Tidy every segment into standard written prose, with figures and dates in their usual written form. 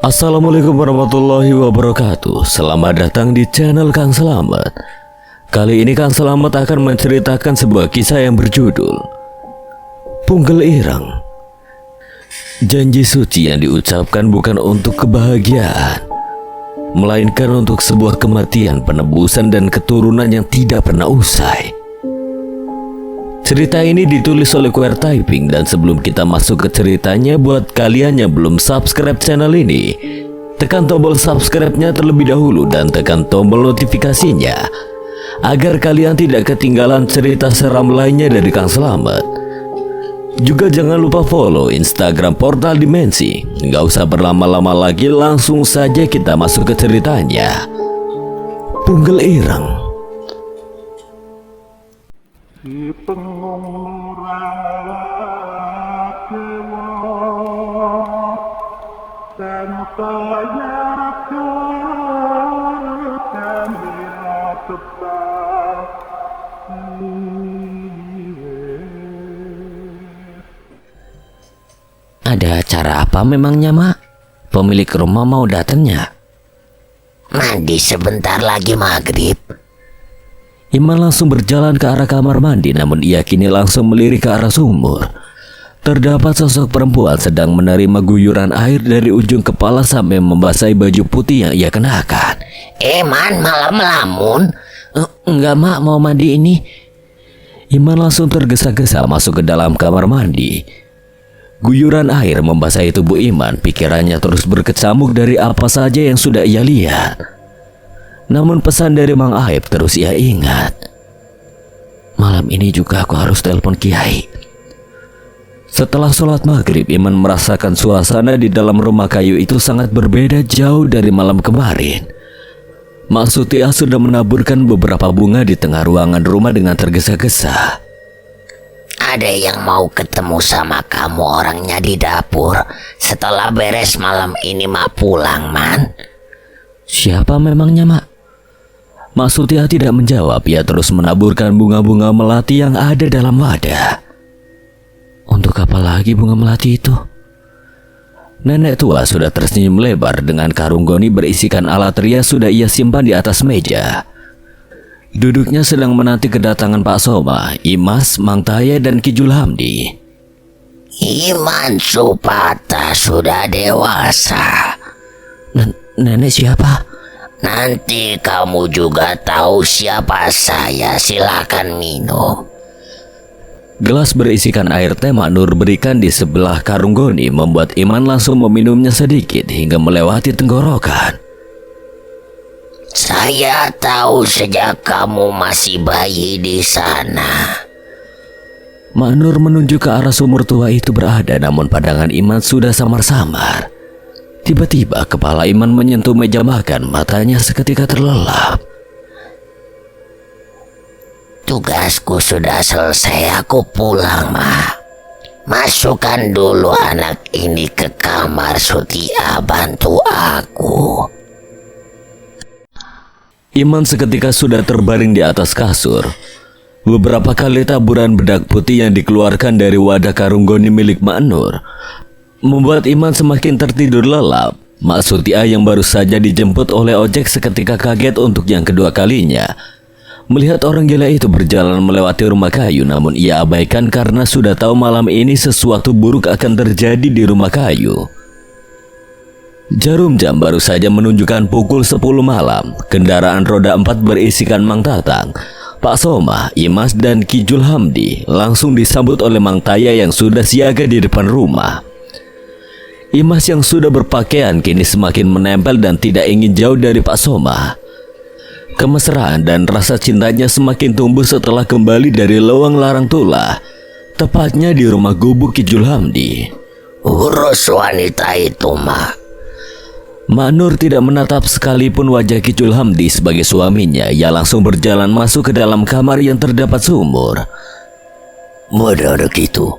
Assalamualaikum warahmatullahi wabarakatuh. Selamat datang di channel Kang Selamat. Kali ini Kang Selamat akan menceritakan sebuah kisah yang berjudul Punggel Ireng. Janji suci yang diucapkan bukan untuk kebahagiaan, melainkan untuk sebuah kematian, penebusan, dan keturunan yang tidak pernah usai. Cerita ini ditulis oleh Queer Typing, dan sebelum kita masuk ke ceritanya, buat kalian yang belum subscribe channel ini, tekan tombol subscribe-nya terlebih dahulu dan tekan tombol notifikasinya agar kalian tidak ketinggalan cerita seram lainnya dari Kang Selamat. Juga jangan lupa follow Instagram Portal Dimensi. Nggak usah berlama-lama lagi, langsung saja kita masuk ke ceritanya. Punggel Ireng. Si pengung dewa dan saya Ada acara apa memangnya, Mak? Pemilik rumah mau datangnya? Mandi sebentar lagi maghrib. Iman langsung berjalan ke arah kamar mandi, namun ia kini langsung melirik ke arah sumur. Terdapat sosok perempuan sedang menerima guyuran air dari ujung kepala sampai membasahi baju putih yang ia kenakan. Man, malam melamun. Enggak, Mak, mau mandi ini. Iman langsung tergesa-gesa masuk ke dalam kamar mandi. Guyuran air membasahi tubuh Iman, pikirannya terus berkecamuk dari apa saja yang sudah ia lihat. Namun pesan dari Mang Aib terus ia ingat. Malam ini juga aku harus telepon Kiai. Setelah sholat maghrib, Iman merasakan suasana di dalam rumah kayu itu sangat berbeda jauh dari malam kemarin. Mak Sutia sudah menaburkan beberapa bunga di tengah ruangan rumah dengan tergesa-gesa. Ada yang mau ketemu sama kamu, orangnya di dapur. Setelah beres malam ini mak pulang, Man. Siapa memangnya, Mak? Mak Sutia tidak menjawab. Ia terus menaburkan bunga-bunga melati yang ada dalam wadah. Untuk apa lagi bunga melati itu? Nenek tua sudah tersenyum lebar dengan karung goni berisikan alat rias sudah ia simpan di atas meja. Duduknya sedang menanti kedatangan Pak Soma, Imas, Mang Taya, dan Ki Julhamdi. Iman Supata sudah dewasa. Nenek siapa? Nanti kamu juga tahu siapa saya. Silakan minum. Gelas berisikan air teh Mak Nur berikan di sebelah karung goni membuat Iman langsung meminumnya sedikit hingga melewati tenggorokan. Saya tahu sejak kamu masih bayi di sana. Mak Nur menunjuk ke arah sumur tua itu berada, namun pandangan Iman sudah samar-samar. Tiba-tiba kepala Iman menyentuh meja makan, matanya seketika terlelap. Tugasku sudah selesai, aku pulang, Ma. Masukkan dulu anak ini ke kamar Sutia, bantu aku. Iman seketika sudah terbaring di atas kasur. Beberapa kali taburan bedak putih yang dikeluarkan dari wadah karung goni milik Mak Nur membuat Iman semakin tertidur lelap. Mak Sutia yang baru saja dijemput oleh ojek seketika kaget untuk yang kedua kalinya melihat orang gila itu berjalan melewati rumah kayu, namun ia abaikan karena sudah tahu malam ini sesuatu buruk akan terjadi di rumah kayu. Jarum jam baru saja menunjukkan pukul 10 malam. Kendaraan roda 4 berisikan Mang Tatang, Pak Soma, Imas, dan Ki Julhamdi langsung disambut oleh Mang Taya yang sudah siaga di depan rumah. Imas yang sudah berpakaian kini semakin menempel dan tidak ingin jauh dari Pak Soma. Kemesraan dan rasa cintanya semakin tumbuh setelah kembali dari lewang larang tula, tepatnya di rumah gubuk Ki Julhamdi. Urus wanita itu, Ma. Mak Nur tidak menatap sekalipun wajah Ki Julhamdi sebagai suaminya. Ia langsung berjalan masuk ke dalam kamar yang terdapat sumur. Mendadak itu,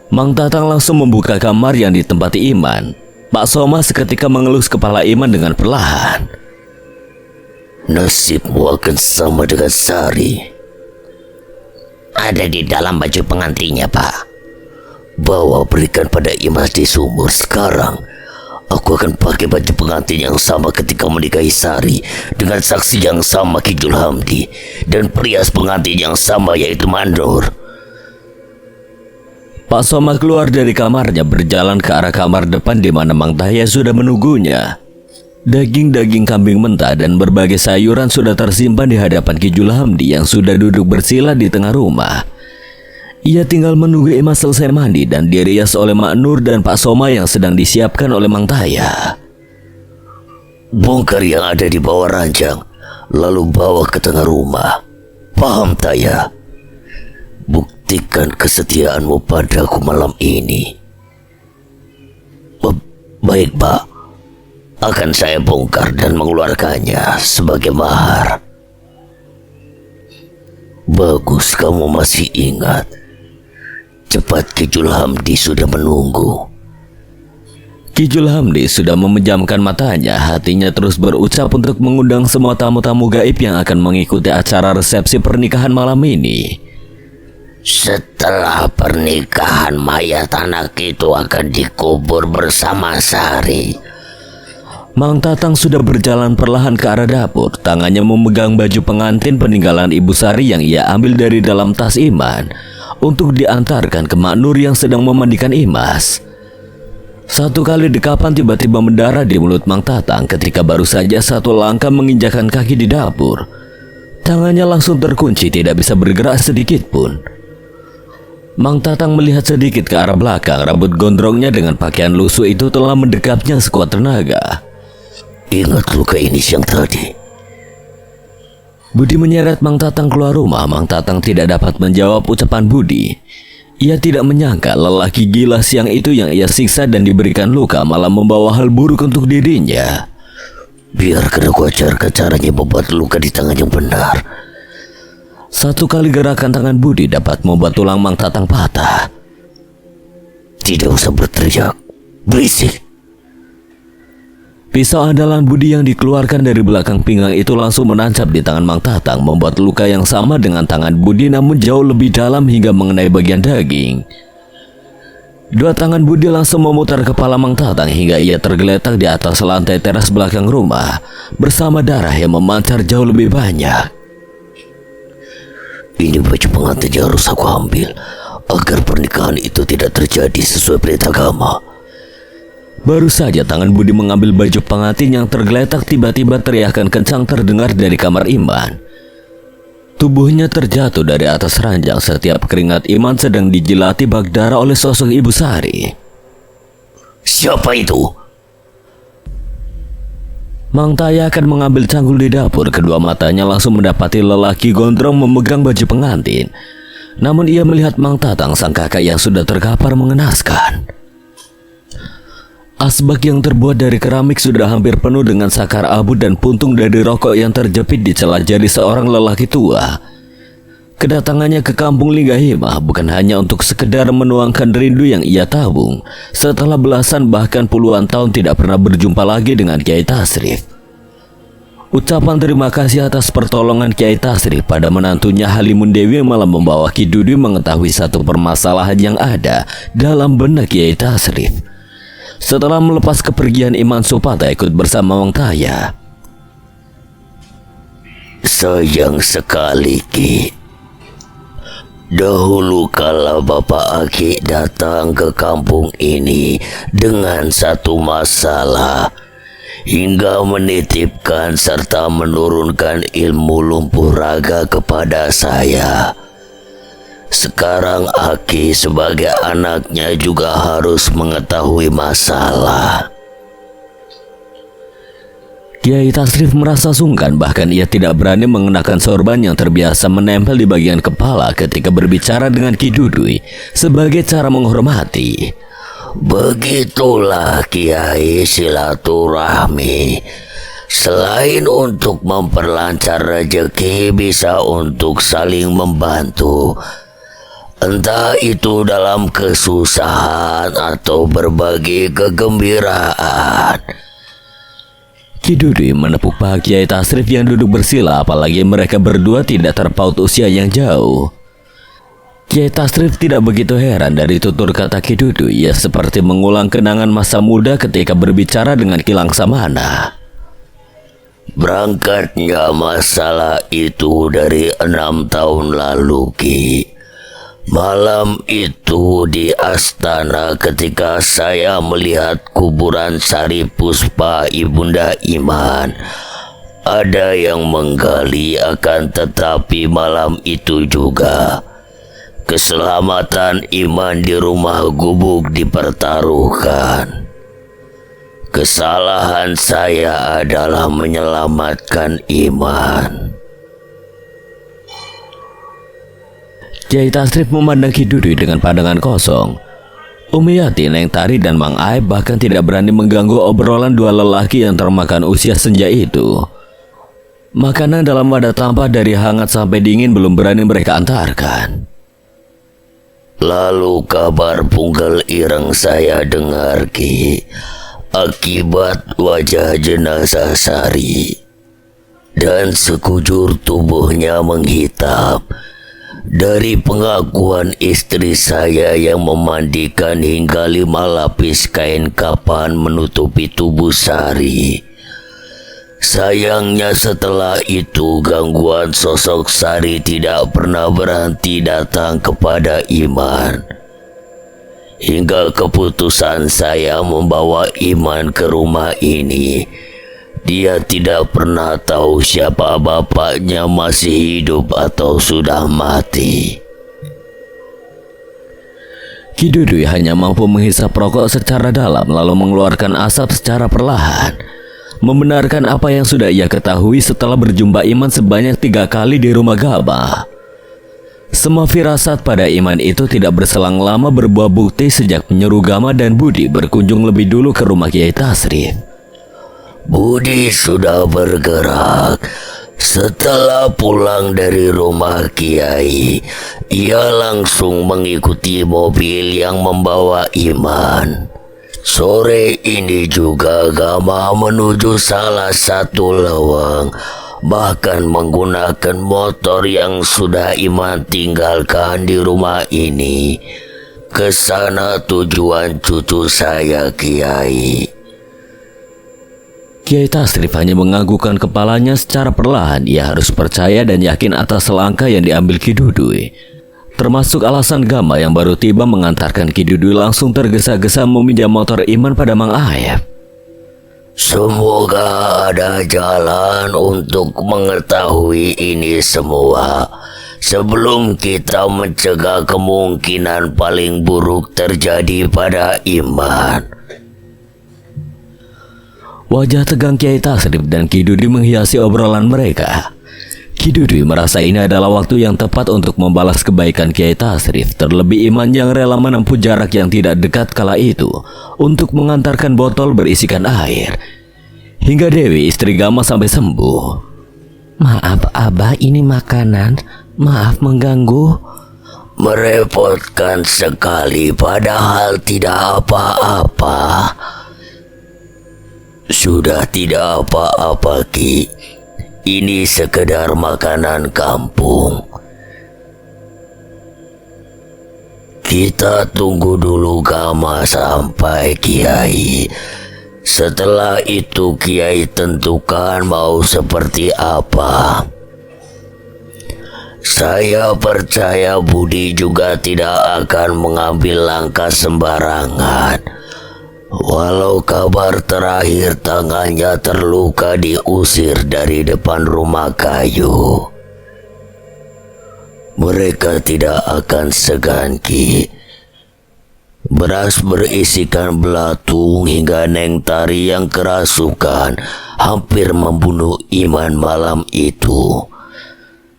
Mang Tatang langsung membuka kamar yang ditempati Iman. Pak Soma seketika mengelus kepala Iman dengan perlahan. nasibmu akan sama dengan Sari. Ada di dalam baju pengantinnya, Pak. Bawa berikan pada Imas di sumur. Sekarang aku Aku akan pakai baju pengantin yang sama ketika menikahi Sari, dengan saksi yang sama Ki Julhamdi, dan perias pengantin yang sama yaitu Mandur. Pak Soma keluar dari kamarnya berjalan ke arah kamar depan di mana Mang Tahya sudah menunggunya. Daging-daging kambing mentah dan berbagai sayuran sudah tersimpan di hadapan Ki Julhamdi yang sudah duduk bersila di tengah rumah. Ia tinggal menunggu Imas selesai mandi dan dirias oleh Mak Nur dan Pak Soma yang sedang disiapkan oleh Mang Tahya. Bongkar yang ada di bawah ranjang, lalu bawa ke tengah rumah. Paham, Tahya? Buktikan kesetiaanmu padaku malam ini. Baik, Pak. Akan saya bongkar dan mengeluarkannya sebagai mahar. Bagus kamu masih ingat. Cepat, Ki Julhamdi sudah menunggu. Ki Julhamdi sudah memejamkan matanya, hatinya terus berucap untuk mengundang semua tamu-tamu gaib yang akan mengikuti acara resepsi pernikahan malam ini. Setelah pernikahan, mayat anak itu akan dikubur bersama Sari. Mang Tatang sudah berjalan perlahan ke arah dapur, tangannya memegang baju pengantin peninggalan Ibu Sari yang ia ambil dari dalam tas Iman untuk diantarkan ke Mak Nur yang sedang memandikan Imas. Satu kali dekapan tiba-tiba mendarah di mulut Mang Tatang ketika baru saja satu langkah menginjakan kaki di dapur. Tangannya langsung terkunci, tidak bisa bergerak sedikit pun. Mang Tatang melihat sedikit ke arah belakang, rambut gondrongnya dengan pakaian lusuh itu telah mendekapnya sekuat tenaga. Ingat luka ini siang tadi. Budi menyeret Mang Tatang keluar rumah. Mang Tatang tidak dapat menjawab ucapan Budi. Ia tidak menyangka lelaki gila siang itu yang ia siksa dan diberikan luka malah membawa hal buruk untuk dirinya. Biarkan aku ajarkan caranya membuat luka di tangan yang benar. Satu kali gerakan tangan Budi dapat membuat tulang Mang Tatang patah. Tidak usah berteriak, berisik. Pisau andalan Budi yang dikeluarkan dari belakang pinggang itu langsung menancap di tangan Mang Tatang, membuat luka yang sama dengan tangan Budi namun jauh lebih dalam hingga mengenai bagian daging. Dua tangan Budi langsung memutar kepala Mang Tatang hingga ia tergeletak di atas lantai teras belakang rumah bersama darah yang memancar jauh lebih banyak. Ini baju pengantin yang harus aku ambil agar pernikahan itu tidak terjadi sesuai perintah agama. Baru saja tangan Budi mengambil baju pengantin yang tergeletak, tiba-tiba teriakan kencang terdengar dari kamar Iman. Tubuhnya terjatuh dari atas ranjang, setiap keringat Iman sedang dijilati bak darah oleh sosok Ibu Sari. Siapa itu? Mang Tahya akan mengambil cangkul di dapur, kedua matanya langsung mendapati lelaki gondrong memegang baju pengantin. Namun ia melihat Mang Tatang, sang kakak yang sudah terkapar mengenaskan. Asbak yang terbuat dari keramik sudah hampir penuh dengan sakar abu dan puntung dari rokok yang terjepit di celah jari seorang lelaki tua. Kedatangannya ke kampung Linggahimah bukan hanya untuk sekedar menuangkan rindu yang ia tabung setelah belasan bahkan puluhan tahun tidak pernah berjumpa lagi dengan Kiai Tasrif. Ucapan terima kasih atas pertolongan Kiai Tasrif pada menantunya Halimun Dewi malah membawa Ki Dudi mengetahui satu permasalahan yang ada dalam benak Kiai Tasrif. Setelah melepas kepergian Iman Supata ikut bersama Mang Tahya. Sayang sekali, Ki. Dahulu kala Bapak Aki datang ke kampung ini dengan satu masalah, hingga menitipkan serta menurunkan ilmu lumpuh raga kepada saya. Sekarang Aki sebagai anaknya juga harus mengetahui masalah. Kiai Tasrif merasa sungkan, bahkan ia tidak berani mengenakan sorban yang terbiasa menempel di bagian kepala ketika berbicara dengan Ki Dudui sebagai cara menghormati. Begitulah Kiai silaturahmi. Selain untuk memperlancar rezeki, bisa untuk saling membantu. Entah itu dalam kesusahan atau berbagi kegembiraan. Ki Dudui menepuk paha Kiai Tasrif yang duduk bersila, apalagi mereka berdua tidak terpaut usia yang jauh. Kiai Tasrif tidak begitu heran dari tutur kata Ki Dudu. Ia seperti mengulang kenangan masa muda ketika berbicara dengan Ki Laksamana. Berangkatnya masalah itu dari 6 tahun lalu, Ki. Malam itu di astana ketika saya melihat kuburan Sari Puspa Ibunda Iman. Ada yang menggali, akan tetapi malam itu juga keselamatan Iman di rumah gubuk dipertaruhkan. Kesalahan saya adalah menyelamatkan Iman. Kiai Tasrif memandang Ki Dudu dengan pandangan kosong. Umiyati, Neng Tari, dan Mang Aib bahkan tidak berani mengganggu obrolan dua lelaki yang termakan usia senja itu. Makanan dalam wadah tampah dari hangat sampai dingin belum berani mereka antarkan. Lalu kabar punggal ireng saya dengar, Ki, akibat wajah jenazah Sari dan sekujur tubuhnya menghitam. Dari pengakuan istri saya yang memandikan hingga 5 lapis kain kafan menutupi tubuh Sari. Sayangnya setelah itu gangguan sosok Sari tidak pernah berhenti datang kepada Iman. Hingga keputusan saya membawa Iman ke rumah ini, dia tidak pernah tahu siapa bapaknya masih hidup atau sudah mati. Ki Dudu hanya mampu menghisap rokok secara dalam lalu mengeluarkan asap secara perlahan. Membenarkan apa yang sudah ia ketahui setelah berjumpa Iman sebanyak 3 kali di rumah Gabah. Semua firasat pada Iman itu tidak berselang lama berbuah bukti sejak penyeru Gama dan Budi berkunjung lebih dulu ke rumah Kiai Tasrif. Budi sudah bergerak. Setelah pulang dari rumah Kiai, ia langsung mengikuti mobil yang membawa Iman. Sore ini juga Gama menuju salah satu lawang, bahkan menggunakan motor yang sudah Iman tinggalkan di rumah ini. Ke sana tujuan cucu saya, Kiai. Kiai Tasrif hanya menganggukkan kepalanya secara perlahan. Ia harus percaya dan yakin atas langkah yang diambil Ki Dudu. Termasuk alasan Gama yang baru tiba mengantarkan Ki Dudu langsung tergesa-gesa meminjam motor Iman pada Mang Aib. Semoga ada jalan untuk mengetahui ini semua sebelum kita mencegah kemungkinan paling buruk terjadi pada Iman. Wajah tegang Kiai Tasrif dan Ki Dudu menghiasi obrolan mereka. Ki Dudu merasa ini adalah waktu yang tepat untuk membalas kebaikan Kiai Tasrif, terlebih Iman yang rela menempuh jarak yang tidak dekat kala itu untuk mengantarkan botol berisikan air. Hingga Dewi, istri Gama, sampai sembuh. "Maaf Abah, ini makanan. Maaf mengganggu." Merepotkan sekali, padahal tidak apa-apa. Sudah tidak apa-apa, Ki. Ini sekedar makanan kampung. Kita tunggu dulu Gama sampai Kiai. Setelah itu Kiai tentukan mau seperti apa. Saya percaya Budi juga tidak akan mengambil langkah sembarangan. Walau kabar terakhir tangannya terluka diusir dari depan rumah kayu. Mereka tidak akan segan, Ki. Beras berisikan belatung hingga Neng Tari yang kerasukan hampir membunuh Iman malam itu.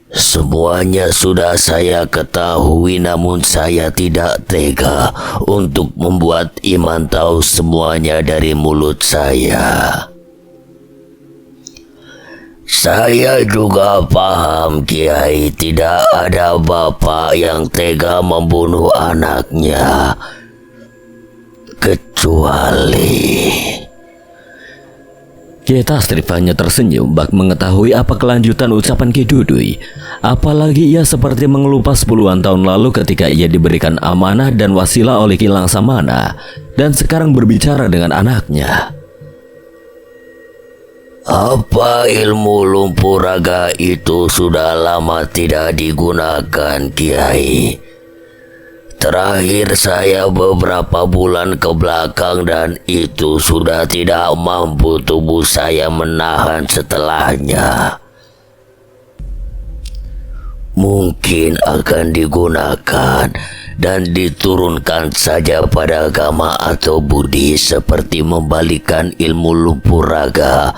Semuanya sudah saya ketahui, namun saya tidak tega untuk membuat Iman tahu semuanya dari mulut saya. Saya juga paham, Kiai, tidak ada bapak yang tega membunuh anaknya. Kiai Tasrif hanya tersenyum bak mengetahui apa kelanjutan ucapan Ki Dudui. Apalagi ia seperti mengelupas puluhan tahun lalu ketika ia diberikan amanah dan wasilah oleh Ki Langsamana dan sekarang berbicara dengan anaknya. Apa ilmu lumpuraga itu sudah lama tidak digunakan, Kiai? Terakhir saya beberapa bulan ke belakang dan itu sudah tidak mampu tubuh saya menahan setelahnya. Mungkin akan digunakan dan diturunkan saja pada agama atau budi seperti membalikan ilmu lumpuraga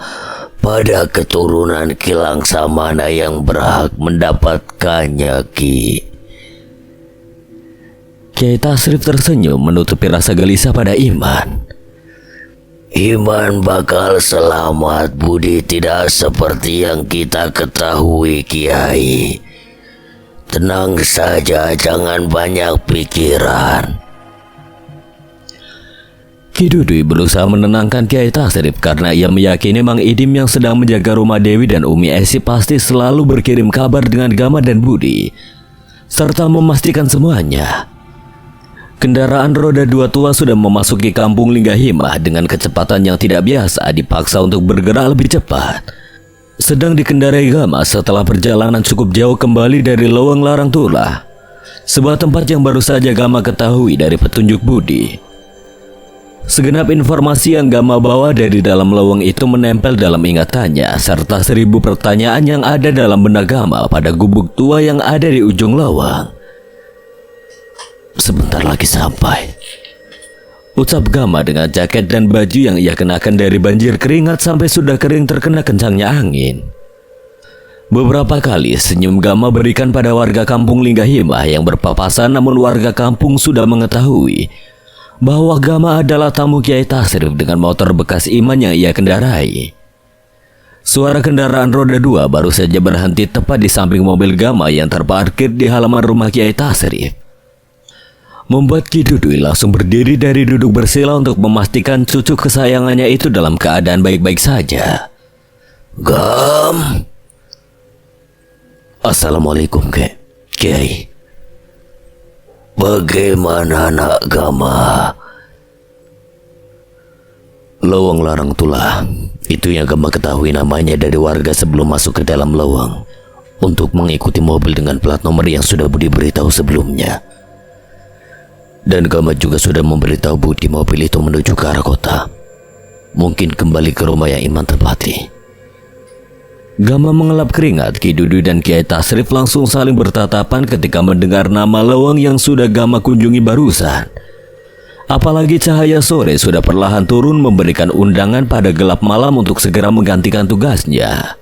pada keturunan Ki Langsamana yang berhak mendapatkannya, Ki. Kiai Tasrif tersenyum menutupi rasa gelisah pada Iman. Iman bakal selamat, budi tidak seperti yang kita ketahui, Kiai. Tenang saja, jangan banyak pikiran. Ki Dudui berusaha menenangkan Kiai Tasrif karena ia meyakini Mang Idim yang sedang menjaga rumah Dewi dan Umi Esi pasti selalu berkirim kabar dengan Gama dan Budi, serta memastikan semuanya. Kendaraan roda 2 tua sudah memasuki kampung Linggahimah dengan kecepatan yang tidak biasa, dipaksa untuk bergerak lebih cepat. Sedang dikendarai Gama setelah perjalanan cukup jauh kembali dari Lowang Larang Tula, sebuah tempat yang baru saja Gama ketahui dari petunjuk Budi. Segenap informasi yang Gama bawa dari dalam lowang itu menempel dalam ingatannya, serta 1000 pertanyaan yang ada dalam benak Gama pada gubuk tua yang ada di ujung lowang. Sebentar lagi sampai, ucap Gama dengan jaket dan baju yang ia kenakan dari banjir keringat sampai sudah kering terkena kencangnya angin. Beberapa kali senyum Gama berikan pada warga kampung Linggahimah yang berpapasan, namun warga kampung sudah mengetahui bahwa Gama adalah tamu Kiai Tasrif dengan motor bekas Iman yang ia kendarai. Suara kendaraan roda 2 baru saja berhenti tepat di samping mobil Gama yang terparkir di halaman rumah Kiai Tasrif, membuat Ki Dudui langsung berdiri dari duduk bersila untuk memastikan cucu kesayangannya itu dalam keadaan baik-baik saja. Gam. Assalamualaikum, Kiai. Bagaimana nak Gama? Lowang Larang Tula, itu yang Gama ketahui namanya dari warga sebelum masuk ke dalam lowang untuk mengikuti mobil dengan plat nomor yang sudah Budi beritahu sebelumnya. Dan Gama juga sudah memberitahu Budi mobil itu menuju ke arah kota, mungkin kembali ke rumah yang Iman tempati. Gama mengelap keringat. Ki Dudui dan Kiai Tasrif langsung saling bertatapan ketika mendengar nama lowang yang sudah Gama kunjungi barusan. Apalagi cahaya sore sudah perlahan turun memberikan undangan pada gelap malam untuk segera menggantikan tugasnya.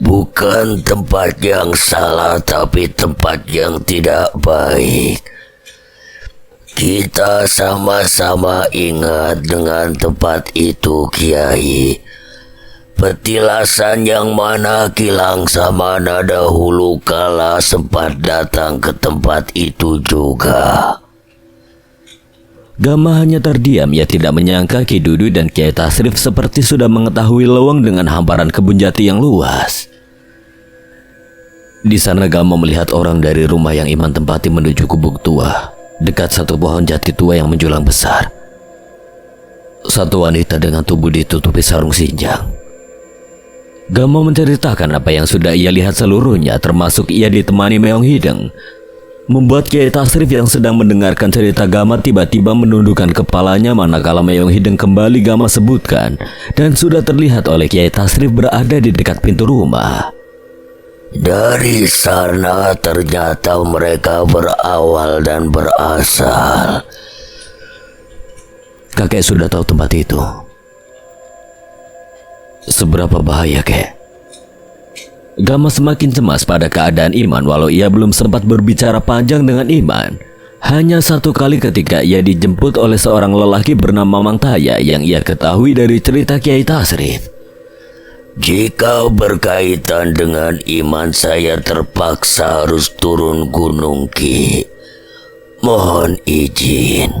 Bukan tempat yang salah, tapi tempat yang tidak baik. Kita sama-sama ingat dengan tempat itu, Kiai. Petilasan yang mana Ki Langsamana dahulu kala sempat datang ke tempat itu juga. Gama hanya terdiam. Ia tidak menyangka Ki Dudui dan Kiai Tasrif seperti sudah mengetahui lowang dengan hamparan kebun jati yang luas. Di sana Gama melihat orang dari rumah yang Iman tempati menuju gubuk tua dekat satu pohon jati tua yang menjulang besar. Satu wanita dengan tubuh ditutupi sarung sinjang. Gama menceritakan apa yang sudah ia lihat seluruhnya, termasuk ia ditemani Meong Hideng, membuat Kiai Tasrif yang sedang mendengarkan cerita Gama tiba-tiba menundukkan kepalanya manakala Meong Hideng kembali Gama sebutkan dan sudah terlihat oleh Kiai Tasrif berada di dekat pintu rumah. Dari sana ternyata mereka berawal dan berasal. Kakek sudah tahu tempat itu. Seberapa bahaya, Kek? Gama semakin cemas pada keadaan Iman walau ia belum sempat berbicara panjang dengan Iman. Hanya satu kali ketika ia dijemput oleh seorang lelaki bernama Mang Taya yang ia ketahui dari cerita Kiai Tasrif. Jika berkaitan dengan Iman, saya terpaksa harus turun gunung, Ki. Mohon izin.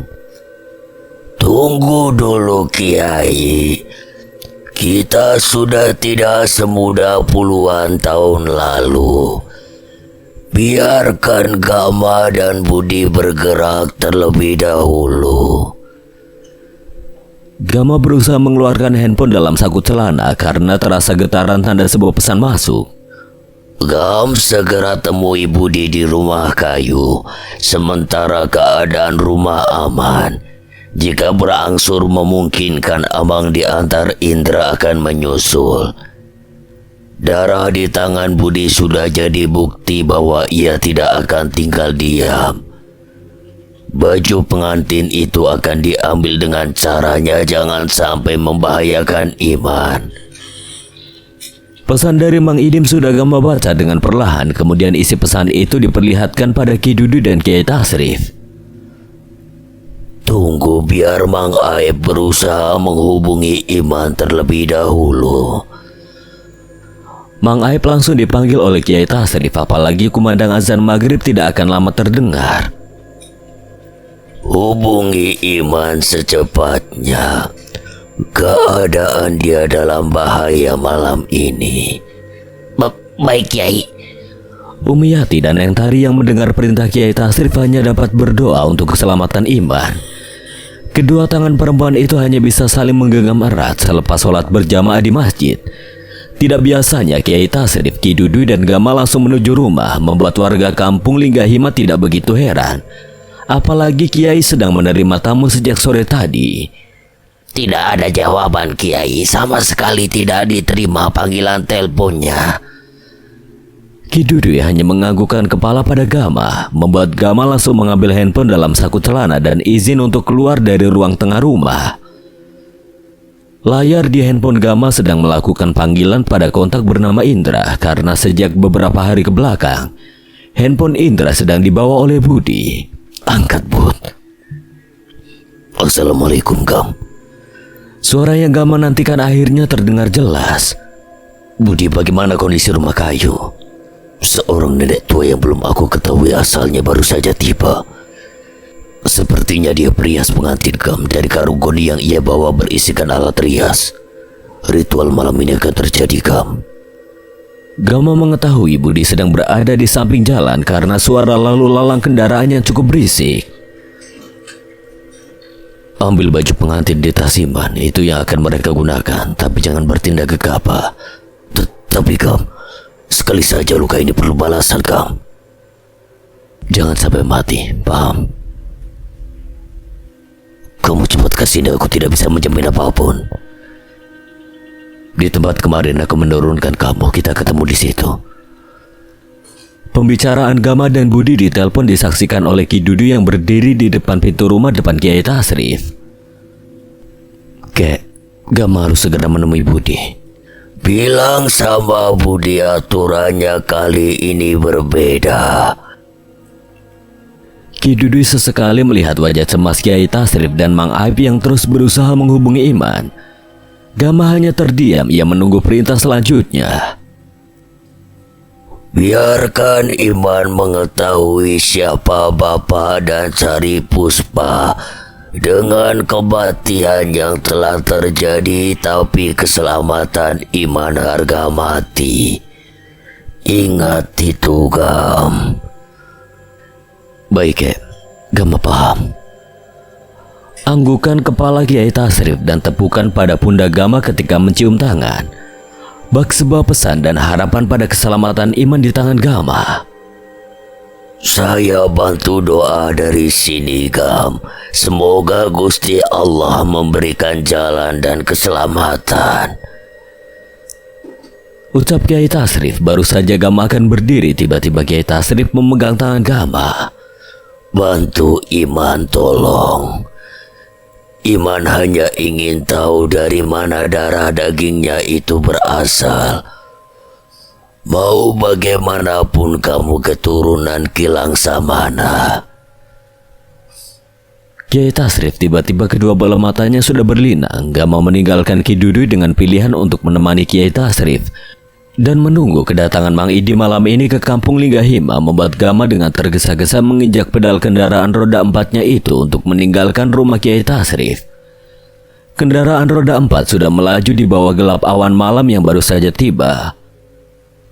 Tunggu dulu, Kiai. Kita sudah tidak semudah puluhan tahun lalu. Biarkan Gama dan Budi bergerak terlebih dahulu. Gama berusaha mengeluarkan handphone dalam saku celana karena terasa getaran tanda sebuah pesan masuk. Gam, segera temui Budi di rumah kayu. Sementara keadaan rumah aman. Jika berangsur memungkinkan, Abang diantar Indra akan menyusul. Darah di tangan Budi sudah jadi bukti bahwa ia tidak akan tinggal diam. Baju pengantin itu akan diambil dengan caranya jangan sampai membahayakan Iman. Pesan dari Mang Idim sudah Gama baca dengan perlahan, kemudian isi pesan itu diperlihatkan pada Ki Dudu dan Kiai Tasrif. Tunggu biar Mang Aib berusaha menghubungi Iman terlebih dahulu. Mang Aib langsung dipanggil oleh Kiai Tasrif, apalagi kumandang azan maghrib tidak akan lama terdengar. Hubungi Iman secepatnya. Keadaan dia dalam bahaya malam ini. Baik, Kiai. Umiyati dan Entari yang mendengar perintah Kiai Tasrif hanya dapat berdoa untuk keselamatan Iman. Kedua tangan perempuan itu hanya bisa saling menggenggam erat selepas sholat berjamaah di masjid. Tidak biasanya Kiai Tasrif, Ki Dudu dan Gama langsung menuju rumah, membuat warga kampung Linggahima tidak begitu heran. Apalagi Kiai sedang menerima tamu sejak sore tadi. Tidak ada jawaban, Kiai. Sama sekali tidak diterima panggilan teleponnya. Ki Dudu hanya menganggukkan kepala pada Gama, membuat Gama langsung mengambil handphone dalam saku celana dan izin untuk keluar dari ruang tengah rumah. Layar di handphone Gama sedang melakukan panggilan pada kontak bernama Indra karena sejak beberapa hari ke belakang, handphone Indra sedang dibawa oleh Budi. Angkat, Bud. Assalamualaikum, Gam. Suara yang Gama nantikan akhirnya terdengar jelas. Budi, bagaimana kondisi rumah kayu? Seorang nenek tua yang belum aku ketahui asalnya baru saja tiba. Sepertinya dia perias pengantin, Gam. Dari karung goni yang ia bawa berisikan alat rias. Ritual malam ini akan terjadi, Gam. Gama mengetahui Budi sedang berada di samping jalan karena suara lalu lalang kendaraan yang cukup berisik. Ambil baju pengantin di tas Iman, itu yang akan mereka gunakan. Tapi jangan bertindak gegabah. Tapi, Gam, sekali saja luka ini perlu balasan, Gam. Jangan sampai mati, paham? Kamu cepat ke sini, aku tidak bisa menjamin apapun. Di tempat kemarin aku menurunkan kamu, kita ketemu di situ. Pembicaraan Gama dan Budi di telepon disaksikan oleh Ki Dudu yang berdiri di depan pintu rumah depan Kiai Tasrif. Kek, Gama harus segera menemui Budi. Bilang sama Budi aturannya kali ini berbeda. Ki Dudu sesekali melihat wajah cemas Kiai Tasrif dan Mang Aib yang terus berusaha menghubungi Iman. Gama hanya terdiam, ia menunggu perintah selanjutnya. Biarkan Iman mengetahui siapa Bapak dan cari Puspa. Dengan kematian yang telah terjadi, tapi keselamatan Iman harga mati. Ingat itu, Gam. Baik, Kek. Gama paham. Anggukan kepala Kiai Tasrif dan tepukan pada pundak Gama ketika mencium tangan. Bak sebuah pesan dan harapan pada keselamatan Iman di tangan Gama. Saya bantu doa dari sini, Gam. Semoga Gusti Allah memberikan jalan dan keselamatan. Ucap Kiai Tasrif. Baru saja Gama akan berdiri, tiba-tiba Kiai Tasrif memegang tangan Gama. Bantu Iman, tolong. Iman hanya ingin tahu dari mana darah dagingnya itu berasal. Mau bagaimanapun kamu keturunan Kilang Samana. Kiai Tasrif tiba-tiba kedua bola matanya sudah berlinang. Gama meninggalkan Ki Dudu dengan pilihan untuk menemani Kiai Tasrif dan menunggu kedatangan Mang Idi malam ini ke kampung Linggahima membuat Gama dengan tergesa-gesa menginjak pedal kendaraan roda 4-nya itu untuk meninggalkan rumah Kiai Tasrif. Kendaraan roda 4 sudah melaju di bawah gelap awan malam yang baru saja tiba.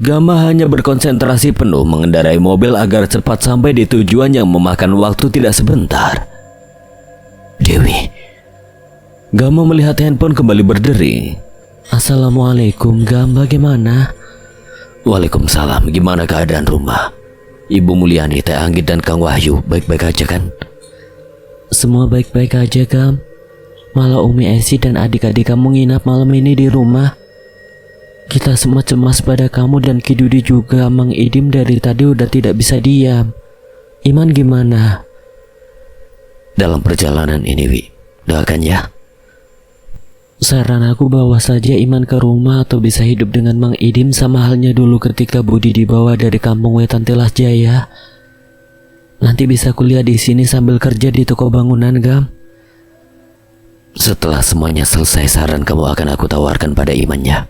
Gama hanya berkonsentrasi penuh mengendarai mobil agar cepat sampai di tujuan yang memakan waktu tidak sebentar. Dewi. Gama melihat handphone kembali berdering. Assalamualaikum, Gam, bagaimana? Waalaikumsalam, gimana keadaan rumah? Ibu Mulyani, Teh Anggit dan Kang Wahyu baik-baik aja kan? Semua baik-baik aja, Gam. Malah Umi Esi dan adik-adik kamu nginap malam ini di rumah. Kita semua cemas pada kamu dan Kidudi juga. Mang Idim dari tadi udah tidak bisa diam. Iman gimana? Dalam perjalanan ini, Wi, doakan ya. Saran aku bawa saja Iman ke rumah atau bisa hidup dengan Mang Idim sama halnya dulu ketika Budi dibawa dari kampung Wetan Telas Jaya. Nanti bisa kuliah di sini sambil kerja di toko bangunan, Gam. Setelah semuanya selesai, saran kamu akan aku tawarkan pada Imannya.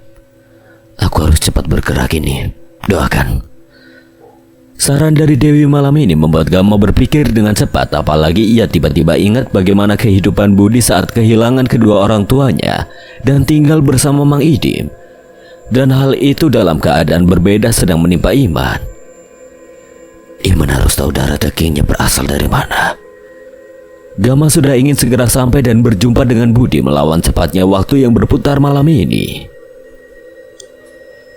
Aku harus cepat bergerak ini. Doakan. Saran dari Dewi malam ini membuat Gama berpikir dengan cepat, apalagi ia tiba-tiba ingat bagaimana kehidupan Budi saat kehilangan kedua orang tuanya dan tinggal bersama Mang Idim. Dan hal itu dalam keadaan berbeda sedang menimpa Iman. Iman harus tahu darah dagingnya berasal dari mana. Gama sudah ingin segera sampai dan berjumpa dengan Budi melawan cepatnya waktu yang berputar malam ini.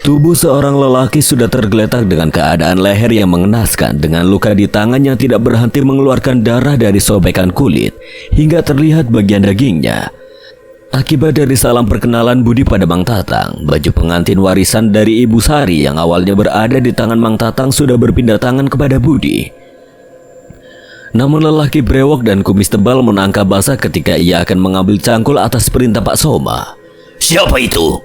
Tubuh seorang lelaki sudah tergeletak dengan keadaan leher yang mengenaskan, dengan luka di tangan yang tidak berhenti mengeluarkan darah dari sobekan kulit hingga terlihat bagian dagingnya. Akibat dari salam perkenalan Budi pada Mang Tatang, baju pengantin warisan dari Ibu Sari yang awalnya berada di tangan Mang Tatang sudah berpindah tangan kepada Budi. Namun lelaki brewok dan kumis tebal menangkap basah ketika ia akan mengambil cangkul atas perintah Pak Soma. Siapa itu?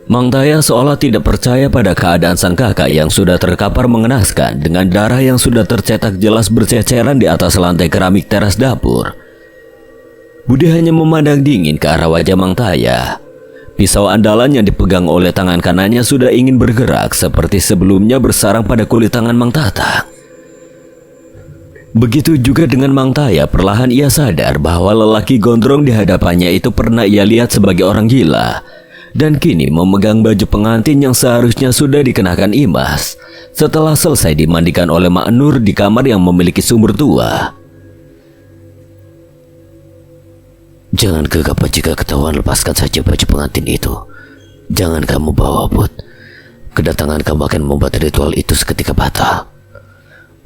Mang Taya seolah tidak percaya pada keadaan sang kakak yang sudah terkapar mengenaskan dengan darah yang sudah tercetak jelas berceceran di atas lantai keramik teras dapur. Budi hanya memandang dingin ke arah wajah Mang Taya. Pisau andalan yang dipegang oleh tangan kanannya sudah ingin bergerak seperti sebelumnya bersarang pada kulit tangan Mang Tatang. Begitu juga dengan Mang Taya, perlahan ia sadar bahwa lelaki gondrong di hadapannya itu pernah ia lihat sebagai orang gila. Dan kini memegang baju pengantin yang seharusnya sudah dikenakan Imas setelah selesai dimandikan oleh Mak Nur di kamar yang memiliki sumur tua. Jangan gegabah jika ketahuan, lepaskan saja baju pengantin itu. Jangan kamu bawa, Bud. Kedatangan kamu akan membuat ritual itu seketika batal.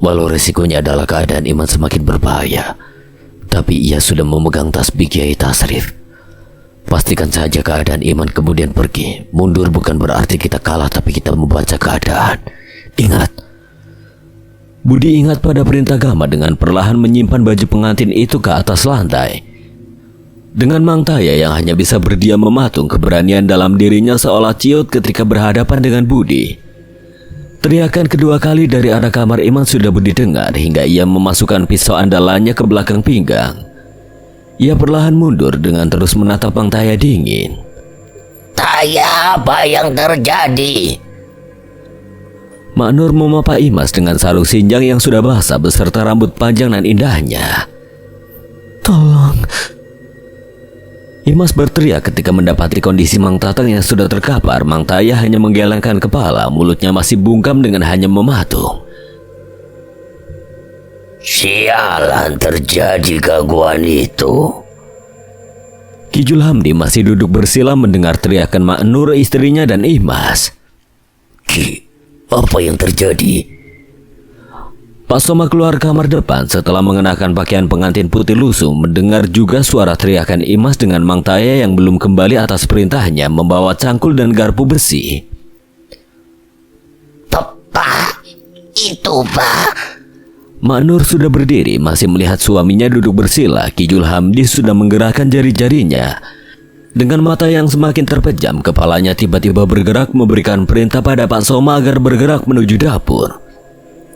Walau resikonya adalah keadaan Iman semakin berbahaya, tapi ia sudah memegang tasbih Kiai Tasrif. Pastikan saja keadaan Iman kemudian pergi. Mundur bukan berarti kita kalah, tapi kita membaca keadaan. Ingat. Budi ingat pada perintah Gama dengan perlahan menyimpan baju pengantin itu ke atas lantai. Dengan Mang Taya yang hanya bisa berdiam mematung, keberanian dalam dirinya seolah ciut ketika berhadapan dengan Budi. Teriakan kedua kali dari arah kamar Iman sudah Budi dengar hingga ia memasukkan pisau andalannya ke belakang pinggang. Ia perlahan mundur dengan terus menatap Mang Taya dingin. Taya, apa yang terjadi? Mak Nur memapa Imas dengan sarung sinjang yang sudah basah beserta rambut panjang dan indahnya. Tolong. Imas berteriak ketika mendapati kondisi Mang Tatang yang sudah terkapar. Mang Taya hanya menggelengkan kepala, mulutnya masih bungkam dengan hanya mematung. Sialan, terjadi gangguan itu. Kijul Hamdi masih duduk bersila mendengar teriakan Mak Nur, istrinya dan Imas. Ki, apa yang terjadi? Pak Soma keluar kamar depan setelah mengenakan pakaian pengantin putih lusuh, mendengar juga suara teriakan Imas dengan Mang Taya yang belum kembali atas perintahnya membawa cangkul dan garpu besi. Pak, itu Pak. Mak Nur sudah berdiri masih melihat suaminya duduk bersila. Kijul Hamdi sudah menggerakkan jari-jarinya. Dengan mata yang semakin terpejam, kepalanya tiba-tiba bergerak memberikan perintah pada Pak Soma agar bergerak menuju dapur.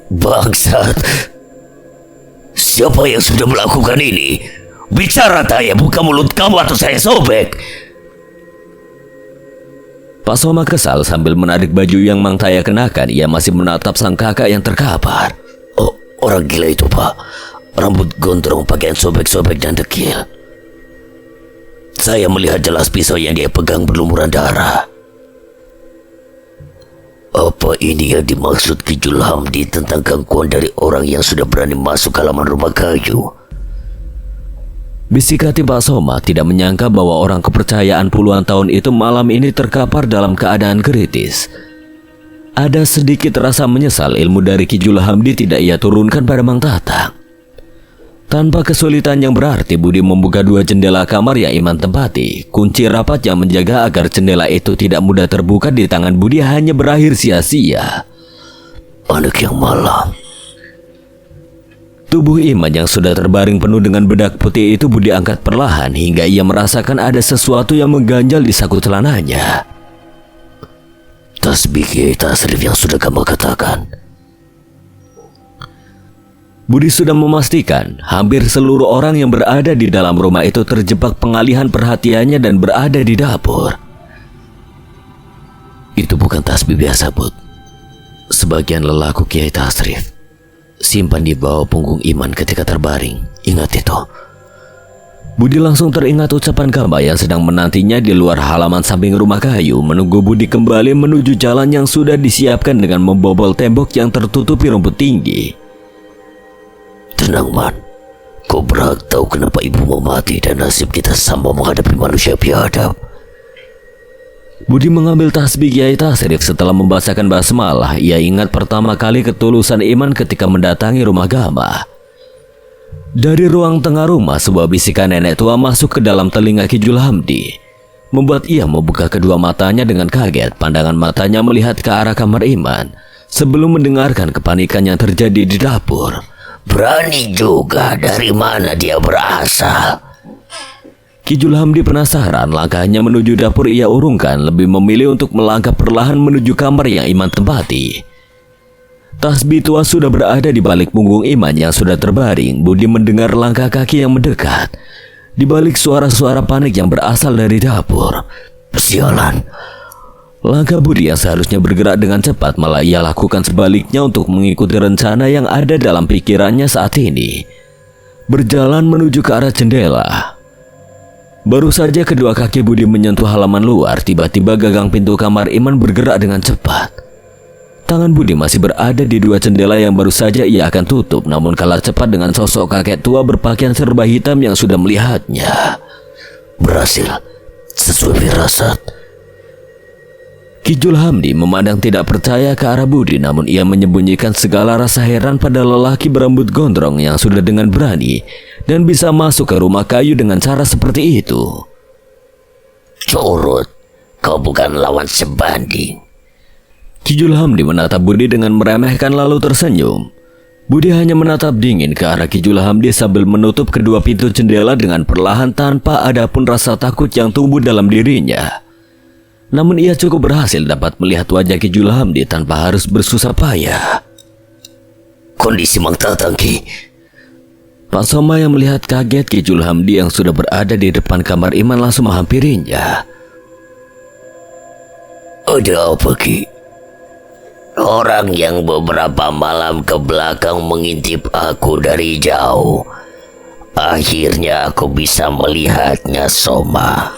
Bangsat. Siapa yang sudah melakukan ini? Bicara, Taya, buka mulut kamu atau saya sobek. Pak Soma kesal sambil menarik baju yang Mang Taya kenakan. Ia masih menatap sang kakak yang terkapar. Oh, orang gila itu, Pak. Rambut gondrong, pakaian sobek-sobek dan dekil. Saya melihat jelas pisau yang dia pegang berlumuran darah. Apa ini yang dimaksud Ki Julhamdi tentang gangguan dari orang yang sudah berani masuk ke halaman rumah kayu? Bisik hati Pak Soma tidak menyangka bahwa orang kepercayaan puluhan tahun itu malam ini terkapar dalam keadaan kritis. Ada sedikit rasa menyesal ilmu dari Ki Julhamdi tidak ia turunkan pada Mang Tatang. Tanpa kesulitan yang berarti, Budi membuka dua jendela kamar yang Iman tempati. Kunci rapat yang menjaga agar jendela itu tidak mudah terbuka di tangan Budi hanya berakhir sia-sia. Anak yang malam. Tubuh Iman yang sudah terbaring penuh dengan bedak putih itu Budi angkat perlahan hingga ia merasakan ada sesuatu yang mengganjal di saku celananya. Tasbih Kiai Tasrif yang sudah kamu katakan. Budi sudah memastikan hampir seluruh orang yang berada di dalam rumah itu terjebak pengalihan perhatiannya dan berada di dapur. Itu bukan tasbih biasa, Bud. Sebagian lelaku Kiai Tasrif simpan di bawah punggung Iman ketika terbaring. Ingat itu. Budi langsung teringat ucapan Kamba yang sedang menantinya di luar halaman samping rumah kayu, menunggu Budi kembali menuju jalan yang sudah disiapkan dengan membobol tembok yang tertutupi rumput tinggi. Tenang, Man. Kau berhak tahu kenapa ibu mau mati dan nasib kita sama menghadapi manusia biadab. Budi mengambil tasbih Kiai Tasrif setelah membacakan basmalah. Ia ingat pertama kali ketulusan Iman ketika mendatangi rumah Gama. Dari ruang tengah rumah, sebuah bisikan nenek tua masuk ke dalam telinga Ki Julhamdi, membuat ia membuka kedua matanya dengan kaget. Pandangan matanya melihat ke arah kamar Iman sebelum mendengarkan kepanikan yang terjadi di dapur. Berani juga, dari mana dia berasal? Ki Julhamdi penasaran. Langkahnya menuju dapur ia urungkan, lebih memilih untuk melangkah perlahan menuju kamar yang Iman tempati. Tasbih tua sudah berada di balik punggung Iman yang sudah terbaring. Budi mendengar langkah kaki yang mendekat. Di balik suara-suara panik yang berasal dari dapur. Sialan. Langkah Budi yang seharusnya bergerak dengan cepat malah ia lakukan sebaliknya untuk mengikuti rencana yang ada dalam pikirannya saat ini. Berjalan menuju ke arah jendela. Baru saja kedua kaki Budi menyentuh halaman luar, tiba-tiba gagang pintu kamar Iman bergerak dengan cepat. Tangan Budi masih berada di dua jendela yang baru saja ia akan tutup, namun kalah cepat dengan sosok kakek tua berpakaian serba hitam yang sudah melihatnya. Berhasil, sesuai firasat. Ki Julhamdi memandang tidak percaya ke arah Budi, namun ia menyembunyikan segala rasa heran pada lelaki berambut gondrong yang sudah dengan berani dan bisa masuk ke rumah kayu dengan cara seperti itu. Curut, kau bukan lawan sebanding. Ki Julhamdi menatap Budi dengan meremehkan lalu tersenyum. Budi hanya menatap dingin ke arah Ki Julhamdi sambil menutup kedua pintu jendela dengan perlahan tanpa ada pun rasa takut yang tumbuh dalam dirinya. Namun ia cukup berhasil dapat melihat wajah Ki Julhamdi tanpa harus bersusah payah. Kondisi Mang Tatang, Ki. Pak Soma yang melihat kaget Ki Julhamdi yang sudah berada di depan kamar Iman langsung menghampirinya. Ada apa, Ki? Orang yang beberapa malam ke belakang mengintip aku dari jauh. Akhirnya aku bisa melihatnya, Soma.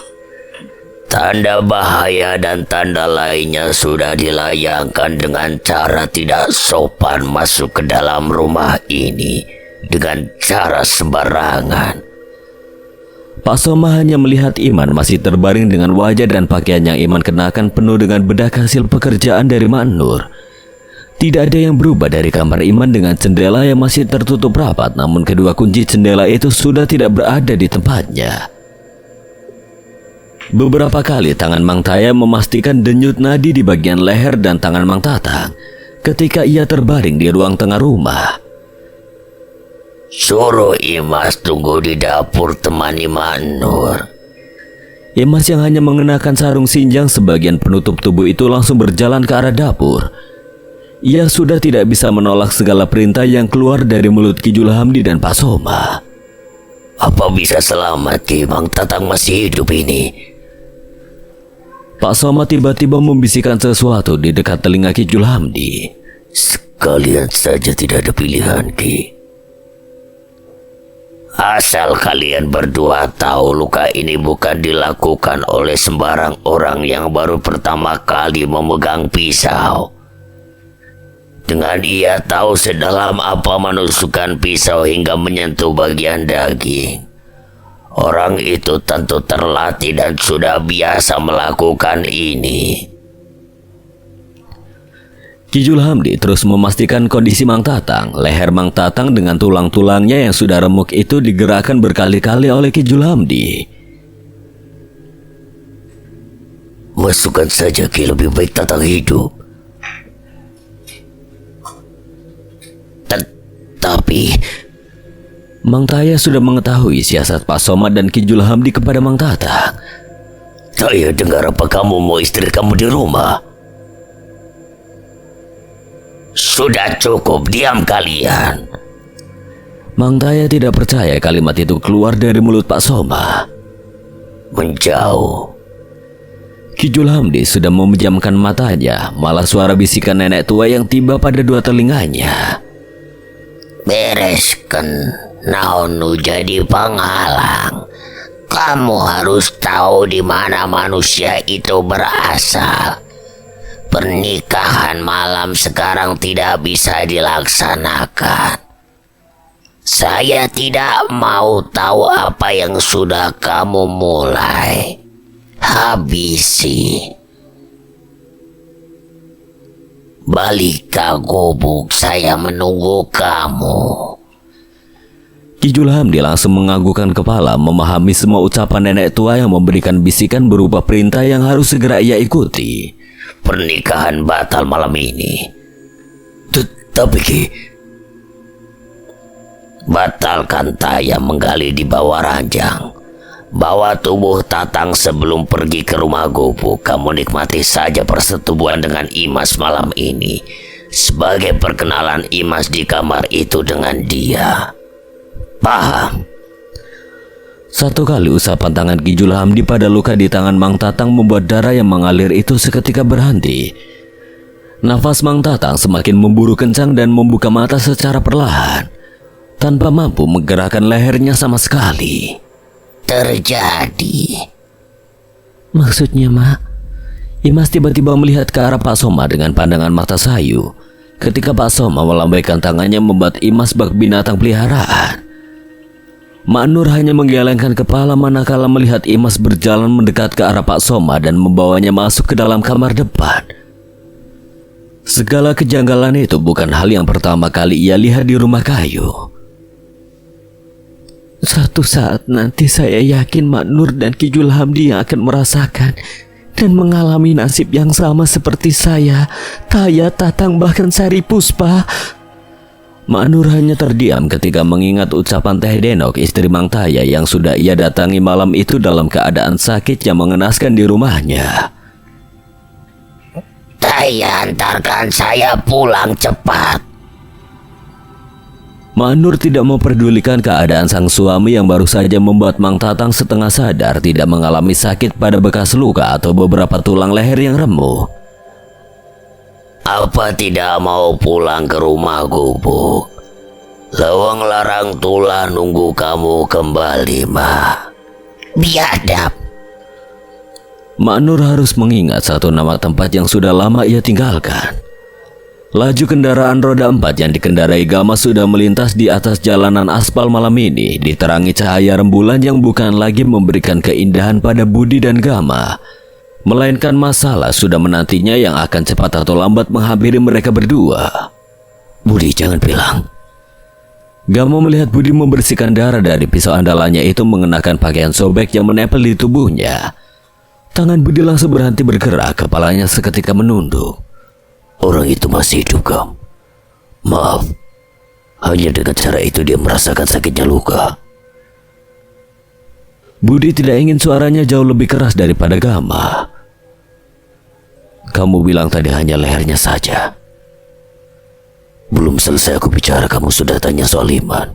Tanda bahaya dan tanda lainnya sudah dilayangkan dengan cara tidak sopan masuk ke dalam rumah ini dengan cara sembarangan. Pak Soma hanya melihat Iman masih terbaring dengan wajah dan pakaian yang Iman kenakan penuh dengan bedak hasil pekerjaan dari Mak Nur. Tidak ada yang berubah dari kamar Iman dengan jendela yang masih tertutup rapat, namun kedua kunci jendela itu sudah tidak berada di tempatnya. Beberapa kali tangan Mang Taya memastikan denyut nadi di bagian leher dan tangan Mang Tatang ketika ia terbaring di ruang tengah rumah. Suruh Imas tunggu di dapur temani Mak Nur. Imas yang hanya mengenakan sarung sinjang sebagian penutup tubuh itu langsung berjalan ke arah dapur. Ia sudah tidak bisa menolak segala perintah yang keluar dari mulut Ki Julhamdi dan Pak Soma. Apa bisa selamat, Ki? Mang Tatang masih hidup ini. Pak Soma tiba-tiba membisikkan sesuatu di dekat telinga Ki Julhamdi. Sekalian saja tidak ada pilihan, Ki. Asal kalian berdua tahu, luka ini bukan dilakukan oleh sembarang orang yang baru pertama kali memegang pisau. Dengan ia tahu sedalam apa menusukkan pisau hingga menyentuh bagian daging, orang itu tentu terlatih dan sudah biasa melakukan ini. Ki Julhamdi terus memastikan kondisi Mang Tatang. Leher Mang Tatang dengan tulang-tulangnya yang sudah remuk itu digerakkan berkali-kali oleh Ki Julhamdi. Masukkan saja, Ki, lebih baik Tatang hidup. Tapi Mang Taya sudah mengetahui siasat Pak Somad dan Ki Julhamdi kepada Mang Tatang. saya dengar apa kamu mau istri kamu di rumah. Sudah cukup, diam kalian. Mang Taya tidak percaya kalimat itu keluar dari mulut Pak Soma. Menjauh. Ki Julhamdi sudah memejamkan matanya, malah suara bisikan nenek tua yang tiba pada dua telinganya. Bereskan, naonu jadi penghalang. Kamu harus tahu di mana manusia itu berasal. Pernikahan malam sekarang tidak bisa dilaksanakan. Saya tidak mau tahu apa yang sudah kamu mulai. Habisi. Balik ke gubuk, saya menunggu kamu. Ki Julhamdi langsung menganggukkan kepala, memahami semua ucapan nenek tua yang memberikan bisikan berupa perintah yang harus segera ia ikuti. Pernikahan batal malam ini. Tapi Ki, batalkan Taya menggali di bawah ranjang. Bawa tubuh Tatang sebelum pergi ke rumah gubuk. Kamu nikmati saja persetubuhan dengan Imas malam ini, sebagai perkenalan Imas di kamar itu dengan dia. Paham? Satu kali usapan tangan Ki Julhamdi pada luka di tangan Mang Tatang membuat darah yang mengalir itu seketika berhenti. Nafas Mang Tatang semakin memburu kencang dan membuka mata secara perlahan, tanpa mampu menggerakkan lehernya sama sekali. Terjadi. Maksudnya, Mak? Imas tiba-tiba melihat ke arah Pak Soma dengan pandangan mata sayu. Ketika Pak Soma melambaikan tangannya membuat Imas bak binatang peliharaan. Mak Nur hanya menggelengkan kepala manakala melihat Imas berjalan mendekat ke arah Pak Soma dan membawanya masuk ke dalam kamar depan. Segala kejanggalan itu bukan hal yang pertama kali ia lihat di rumah kayu. Suatu saat nanti saya yakin Mak Nur dan Ki Julhamdi yang akan merasakan dan mengalami nasib yang sama seperti saya, Taya, Tatang, bahkan Sari Puspa. Mak Nur hanya terdiam ketika mengingat ucapan Teh Denok, istri Mang Taya yang sudah ia datangi malam itu dalam keadaan sakit yang mengenaskan di rumahnya. Taya, antarkan saya pulang cepat. Mak Nur tidak memperdulikan keadaan sang suami yang baru saja membuat Mang Tatang setengah sadar tidak mengalami sakit pada bekas luka atau beberapa tulang leher yang remuk. Apa tidak mau pulang ke rumah gubuk? Lawang Larang Tulah nunggu kamu kembali, Ma. Biadab. Mak Nur harus mengingat satu nama tempat yang sudah lama ia tinggalkan. Laju kendaraan roda 4 yang dikendarai Gama sudah melintas di atas jalanan aspal malam ini, diterangi cahaya rembulan yang bukan lagi memberikan keindahan pada Budi dan Gama, melainkan masalah sudah menantinya yang akan cepat atau lambat menghampiri mereka berdua. Budi, jangan bilang. Gama melihat Budi membersihkan darah dari pisau andalannya itu mengenakan pakaian sobek yang menempel di tubuhnya. Tangan Budi langsung berhenti bergerak, kepalanya seketika menunduk. Orang itu masih hidup, Gam. Maaf, hanya dengan cara itu dia merasakan sakitnya luka. Budi tidak ingin suaranya jauh lebih keras daripada Gama. Kamu bilang tadi hanya lehernya saja. Belum selesai aku bicara, kamu sudah tanya soal Iman.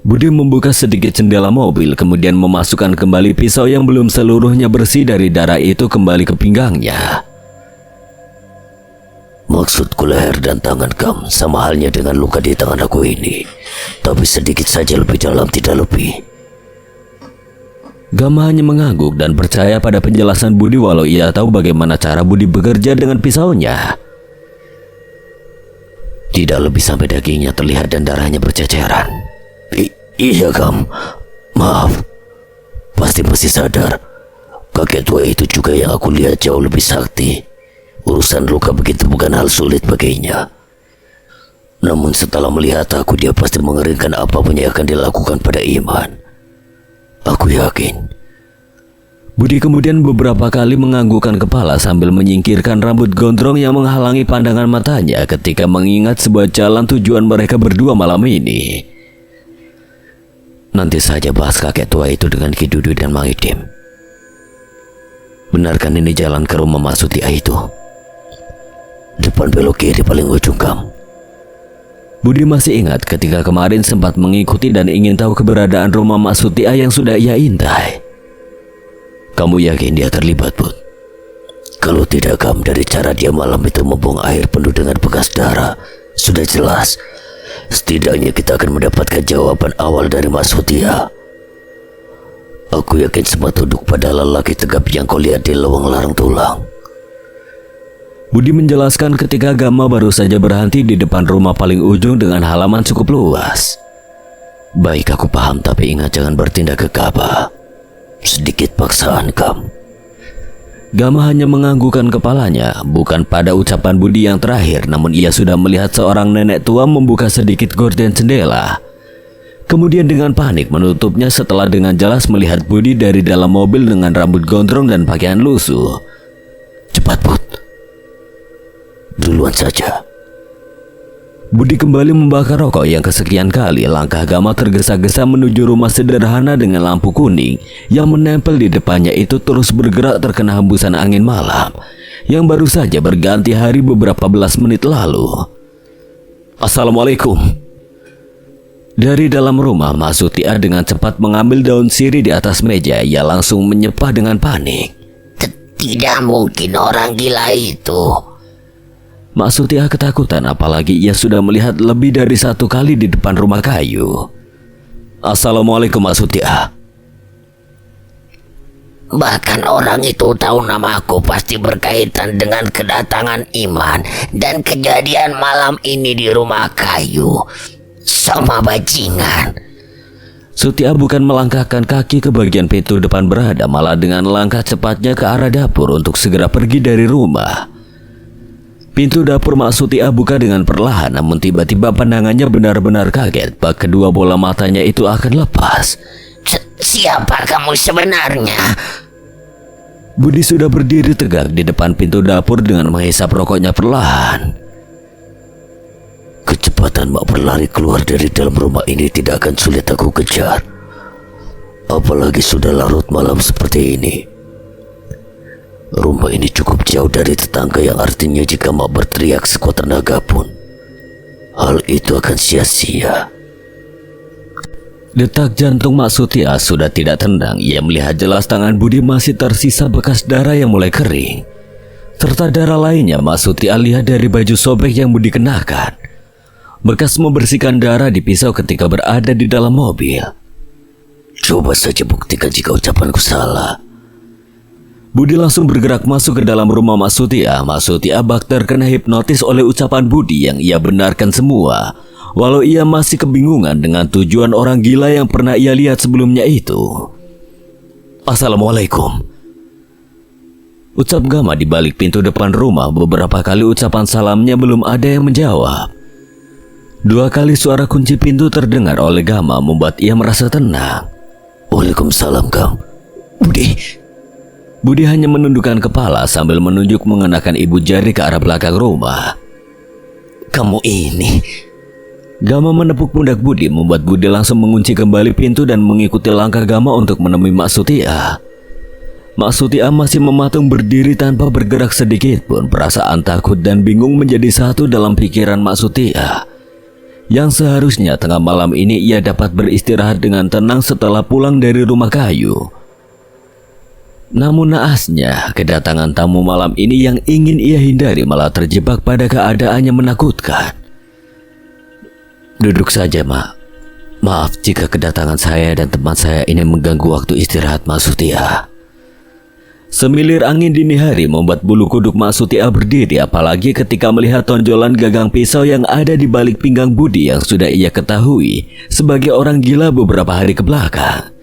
Budi membuka sedikit jendela mobil, kemudian memasukkan kembali pisau yang belum seluruhnya bersih dari darah itu kembali ke pinggangnya. Maksudku leher dan tangan Kam sama halnya dengan luka di tangan aku ini, tapi sedikit saja lebih dalam, tidak lebih. Gama hanya mengangguk dan percaya pada penjelasan Budi walau ia tahu bagaimana cara Budi bekerja dengan pisaunya. Tidak lebih sampai dagingnya terlihat dan darahnya berceceran. Iya Kam, maaf. Pasti masih sadar. Kakek tua itu juga yang aku lihat jauh lebih sakti. Urusan luka begitu bukan hal sulit baginya. Namun setelah melihat aku, dia pasti mengeringkan apapun yang akan dilakukan pada Iman. Aku yakin. Budi kemudian beberapa kali menganggukkan kepala sambil menyingkirkan rambut gondrong yang menghalangi pandangan matanya ketika mengingat sebuah jalan tujuan mereka berdua malam ini. Nanti saja bahas kakek tua itu dengan Ki Dudu dan Mang Idim. Benarkan ini jalan ke rumah Mak Sutia itu? Depan belok kiri paling ujung Kam. Budi masih ingat ketika kemarin sempat mengikuti dan ingin tahu keberadaan rumah Mak Sutia yang sudah ia intai. Kamu yakin dia terlibat, Bud? Kalau tidak Kam, dari cara dia malam itu membuang air penuh dengan bekas darah, sudah jelas. Setidaknya kita akan mendapatkan jawaban awal dari Mak Sutia. Aku yakin semua tunduk pada lelaki tegap yang kau lihat di lewang larang tulang. Budi menjelaskan ketika Gama baru saja berhenti di depan rumah paling ujung dengan halaman cukup luas. Baik, aku paham, tapi ingat jangan bertindak gegabah. Sedikit paksaan, Kam. Gama hanya menganggukkan kepalanya, bukan pada ucapan Budi yang terakhir, namun ia sudah melihat seorang nenek tua membuka sedikit gorden jendela. Kemudian dengan panik menutupnya setelah dengan jelas melihat Budi dari dalam mobil dengan rambut gondrong dan pakaian lusuh. Cepat, Bud. Duluan saja. Budi kembali membakar rokok yang kesekian kali. Langkah Gama tergesa-gesa menuju rumah sederhana dengan lampu kuning yang menempel di depannya itu terus bergerak terkena hembusan angin malam yang baru saja berganti hari beberapa belas menit lalu. Assalamualaikum. Dari dalam rumah, Mak Sutia dengan cepat mengambil daun sirih di atas meja. Ia langsung menyepah dengan panik. Tidak mungkin orang gila itu. Mak Sutia ketakutan, apalagi ia sudah melihat lebih dari satu kali di depan rumah kayu. Assalamualaikum Mak Sutia. Bahkan orang itu tahu namaku, pasti berkaitan dengan kedatangan Iman dan kejadian malam ini di rumah kayu. Sama bajingan. Sutia bukan melangkahkan kaki ke bagian pintu depan berada, malah dengan langkah cepatnya ke arah dapur untuk segera pergi dari rumah. Pintu dapur Mak Sutia buka dengan perlahan, namun tiba-tiba pandangannya benar-benar kaget. Bak kedua bola matanya itu akan lepas. Siapa kamu sebenarnya? Budi sudah berdiri tegak di depan pintu dapur dengan menghisap rokoknya perlahan. Kecepatan Mak berlari keluar dari dalam rumah ini tidak akan sulit aku kejar. Apalagi sudah larut malam seperti ini. Rumah ini cukup jauh dari tetangga, yang artinya jika Mak berteriak sekuat tenaga pun, hal itu akan sia-sia. Detak jantung Mak Sutia sudah tidak tenang. Ia melihat jelas tangan Budi masih tersisa bekas darah yang mulai kering. Serta darah lainnya Mak Sutia lihat dari baju sobek yang Budi kenakan. Bekas membersihkan darah di pisau ketika berada di dalam mobil. Coba saja buktikan jika ucapanku salah. Budi langsung bergerak masuk ke dalam rumah Mak Sutia. Mak Sutia bak terkena hipnotis oleh ucapan Budi yang ia benarkan semua. Walau ia masih kebingungan dengan tujuan orang gila yang pernah ia lihat sebelumnya itu. Assalamualaikum. Ucap Gama di balik pintu depan rumah. Beberapa kali ucapan salamnya belum ada yang menjawab. 2 kali suara kunci pintu terdengar oleh Gama membuat ia merasa tenang. Waalaikumsalam, Kang. Budi hanya menundukkan kepala sambil menunjuk mengenakan ibu jari ke arah belakang rumah. Kamu ini... Gama menepuk pundak Budi membuat Budi langsung mengunci kembali pintu dan mengikuti langkah Gama untuk menemui Mak Sutia. Mak Sutia masih mematung berdiri tanpa bergerak sedikit pun. Perasaan takut dan bingung menjadi satu dalam pikiran Mak Sutia. Yang seharusnya tengah malam ini ia dapat beristirahat dengan tenang setelah pulang dari rumah kayu. Namun naasnya, kedatangan tamu malam ini yang ingin ia hindari malah terjebak pada keadaan yang menakutkan. Duduk saja, Mak. Maaf jika kedatangan saya dan teman saya ini mengganggu waktu istirahat Mak Sutia. Semilir angin dini hari membuat bulu kuduk Mak Sutia berdiri, apalagi ketika melihat tonjolan gagang pisau yang ada di balik pinggang Budi yang sudah ia ketahui sebagai orang gila beberapa hari ke belakang.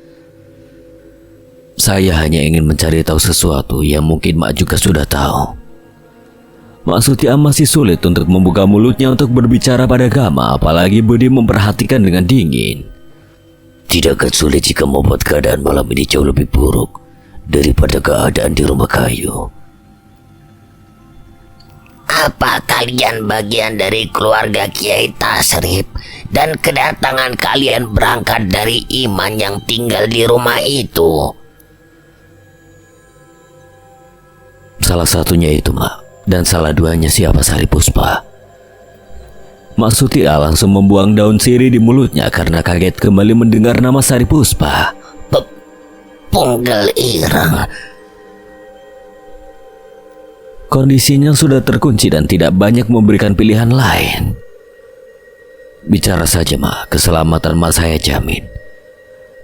Saya hanya ingin mencari tahu sesuatu yang mungkin Mak juga sudah tahu. Mak Sutia masih sulit untuk membuka mulutnya untuk berbicara pada Gama, apalagi Budi memperhatikan dengan dingin. Tidak akan sulit jika membuat keadaan malam ini jauh lebih buruk daripada keadaan di rumah kayu. Apa kalian bagian dari keluarga Kiai Tasrif dan kedatangan kalian berangkat dari Iman yang tinggal di rumah itu? Salah satunya itu, Mak. Dan salah duanya siapa Sari Puspa? Mak Sutia langsung membuang daun sirih di mulutnya karena kaget kembali mendengar nama Sari Puspa. Punggel Ireng. Kondisinya sudah terkunci dan tidak banyak memberikan pilihan lain. Bicara saja, Mak. Keselamatan Mak saya jamin.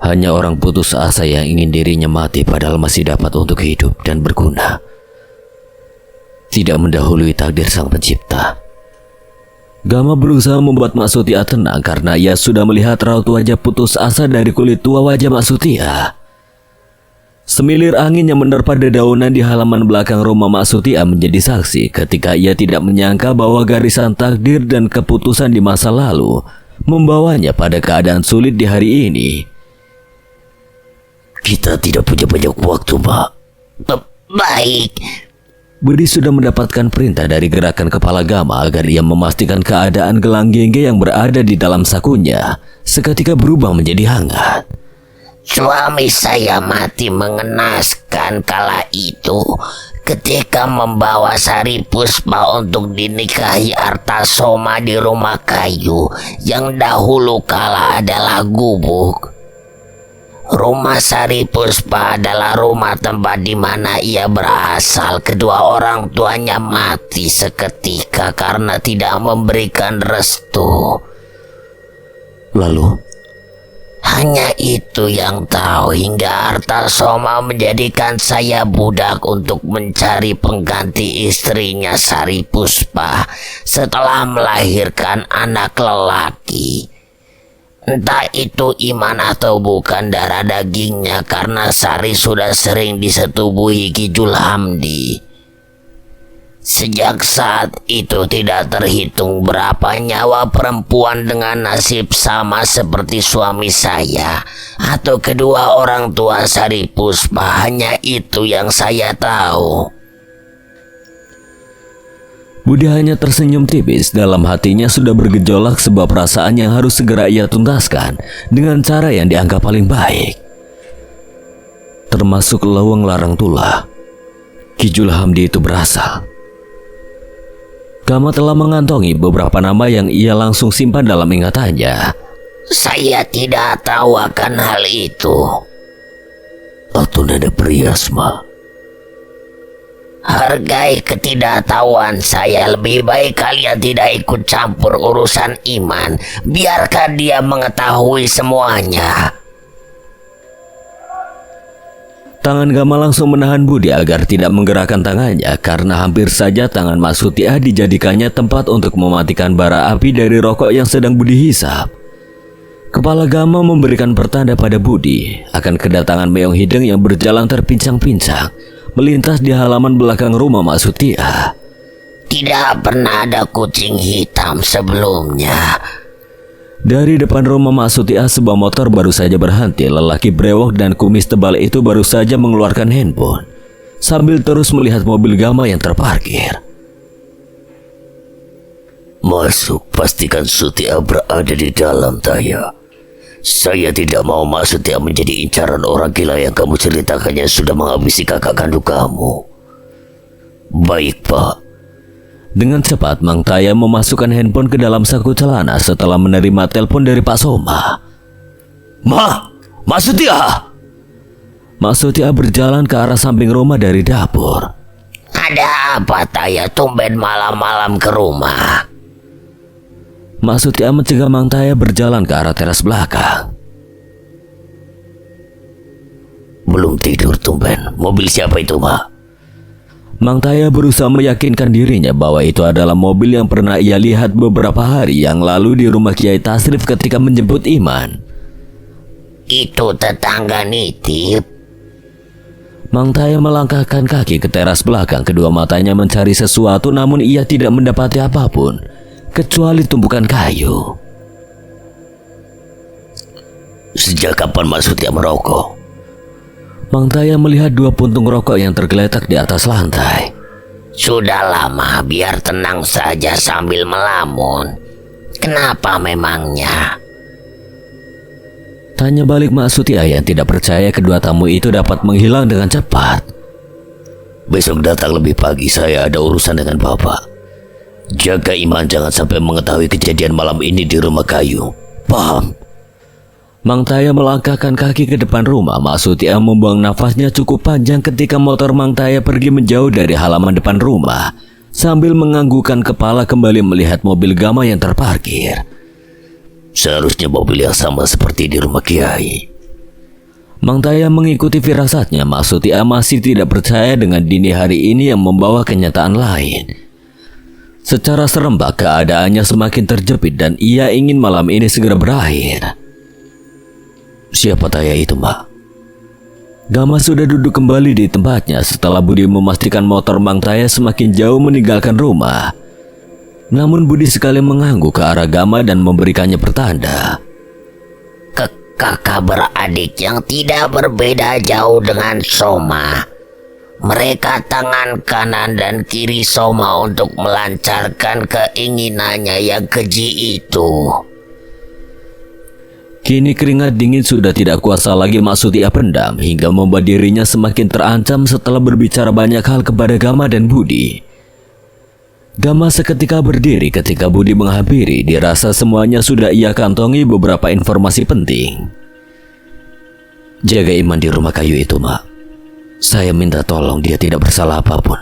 Hanya orang putus asa yang ingin dirinya mati padahal masih dapat untuk hidup dan berguna. Tidak mendahului takdir sang pencipta. Gama berusaha membuat Mak Sutia tenang karena ia sudah melihat raut wajah putus asa dari kulit tua wajah Mak Sutia. Semilir angin yang menerpa dedaunan di halaman belakang rumah Mak Sutia menjadi saksi ketika ia tidak menyangka bahwa garisan takdir dan keputusan di masa lalu membawanya pada keadaan sulit di hari ini. Kita tidak punya banyak waktu, Mak. Baik. Budi sudah mendapatkan perintah dari gerakan kepala Gama agar ia memastikan keadaan gelang gengge yang berada di dalam sakunya seketika berubah menjadi hangat. Suami saya mati mengenaskan kala itu ketika membawa Sari Puspa untuk dinikahi Artasoma di rumah kayu yang dahulu kala adalah gubuk. Rumah Sari Puspa adalah rumah tempat di mana ia berasal. Kedua orang tuanya mati seketika karena tidak memberikan restu. Lalu? Hanya itu yang tahu hingga Artasoma menjadikan saya budak untuk mencari pengganti istrinya Sari Puspa setelah melahirkan anak lelaki. Entah itu Iman atau bukan darah dagingnya karena Sari sudah sering disetubuhi Ki Julhamdi. Sejak saat itu tidak terhitung berapa nyawa perempuan dengan nasib sama seperti suami saya atau kedua orang tua Sari Puspa. Hanya itu yang saya tahu. Budi hanya tersenyum tipis. Dalam hatinya sudah bergejolak sebuah perasaan yang harus segera ia tuntaskan dengan cara yang dianggap paling baik. Termasuk leweng larang tulah. Ki Julhamdi itu berasal. Gama telah mengantongi beberapa nama yang ia langsung simpan dalam ingatannya. Saya tidak tahu akan hal itu. Atau nada Priyasma. Hargai ketidaktahuan saya. Lebih baik kalian tidak ikut campur urusan Iman. Biarkan dia mengetahui semuanya. Tangan Gama langsung menahan Budi agar tidak menggerakkan tangannya karena hampir saja tangan Mak Sutia dijadikannya tempat untuk mematikan bara api dari rokok yang sedang Budi hisap. Kepala Gama memberikan pertanda pada Budi akan kedatangan Meong Hideng yang berjalan terpincang-pincang melintas di halaman belakang rumah Mak Sutia. Tidak pernah ada kucing hitam sebelumnya. Dari depan rumah Mak Sutia sebuah motor baru saja berhenti. Lelaki brewok dan kumis tebal itu baru saja mengeluarkan handphone sambil terus melihat mobil Gama yang terparkir. Masuk, pastikan Sutia berada di dalam, Taya. Saya tidak mau Mak Sutia menjadi incaran orang gila yang kamu ceritakannya sudah menghabisi kakak kandung kamu. Baik, Pak. Dengan cepat Mang Taya memasukkan handphone ke dalam saku celana setelah menerima telepon dari Pak Soma. Mak Sutia! Mak Sutia berjalan ke arah samping rumah dari dapur. Ada apa Taya tumben malam-malam ke rumah? Mak Sutia mencegah Mang Taya berjalan ke arah teras belakang. Belum tidur tumben. Mobil siapa itu, Mak? Mang Taya berusaha meyakinkan dirinya bahwa itu adalah mobil yang pernah ia lihat beberapa hari yang lalu di rumah Kiai Tasrif ketika menjemput Iman. Itu tetangga nitip. Mang Taya melangkahkan kaki ke teras belakang. Kedua matanya mencari sesuatu, namun ia tidak mendapati apapun kecuali tumpukan kayu. Sejak kapan Mas Sutia merokok? Mang Taya melihat 2 puntung rokok yang tergeletak di atas lantai. Sudah lama, biar tenang saja sambil melamun. Kenapa memangnya? Tanya balik Mak Sutia yang tidak percaya kedua tamu itu dapat menghilang dengan cepat. Besok datang lebih pagi, saya ada urusan dengan Bapak. Jaga Iman jangan sampai mengetahui kejadian malam ini di rumah kayu. Paham? Mang Taya melangkahkan kaki ke depan rumah. Mak Sutia membuang nafasnya cukup panjang ketika motor Mang Taya pergi menjauh dari halaman depan rumah, sambil menganggukkan kepala kembali melihat mobil Gama yang terparkir. Seharusnya mobil yang sama seperti di rumah Kiai. Mang Taya mengikuti firasatnya. Mak Sutia masih tidak percaya dengan dini hari ini yang membawa kenyataan lain. Secara serempak keadaannya semakin terjepit dan ia ingin malam ini segera berakhir. Siapa Taya itu, Mak? Gama sudah duduk kembali di tempatnya setelah Budi memastikan motor Mang Taya semakin jauh meninggalkan rumah. Namun Budi sekali mengangguk ke arah Gama dan memberikannya pertanda. Kakak beradik yang tidak berbeda jauh dengan Soma. Mereka tangan kanan dan kiri Soma untuk melancarkan keinginannya yang keji itu. Kini keringat dingin sudah tidak kuasa lagi Mak Sutia pendam hingga membuat dirinya semakin terancam setelah berbicara banyak hal kepada Gama dan Budi. Gama seketika berdiri ketika Budi menghampiri. Dirasa semuanya sudah ia kantongi beberapa informasi penting. Jaga Iman di rumah kayu itu, Mak. Saya minta tolong, dia tidak bersalah apapun.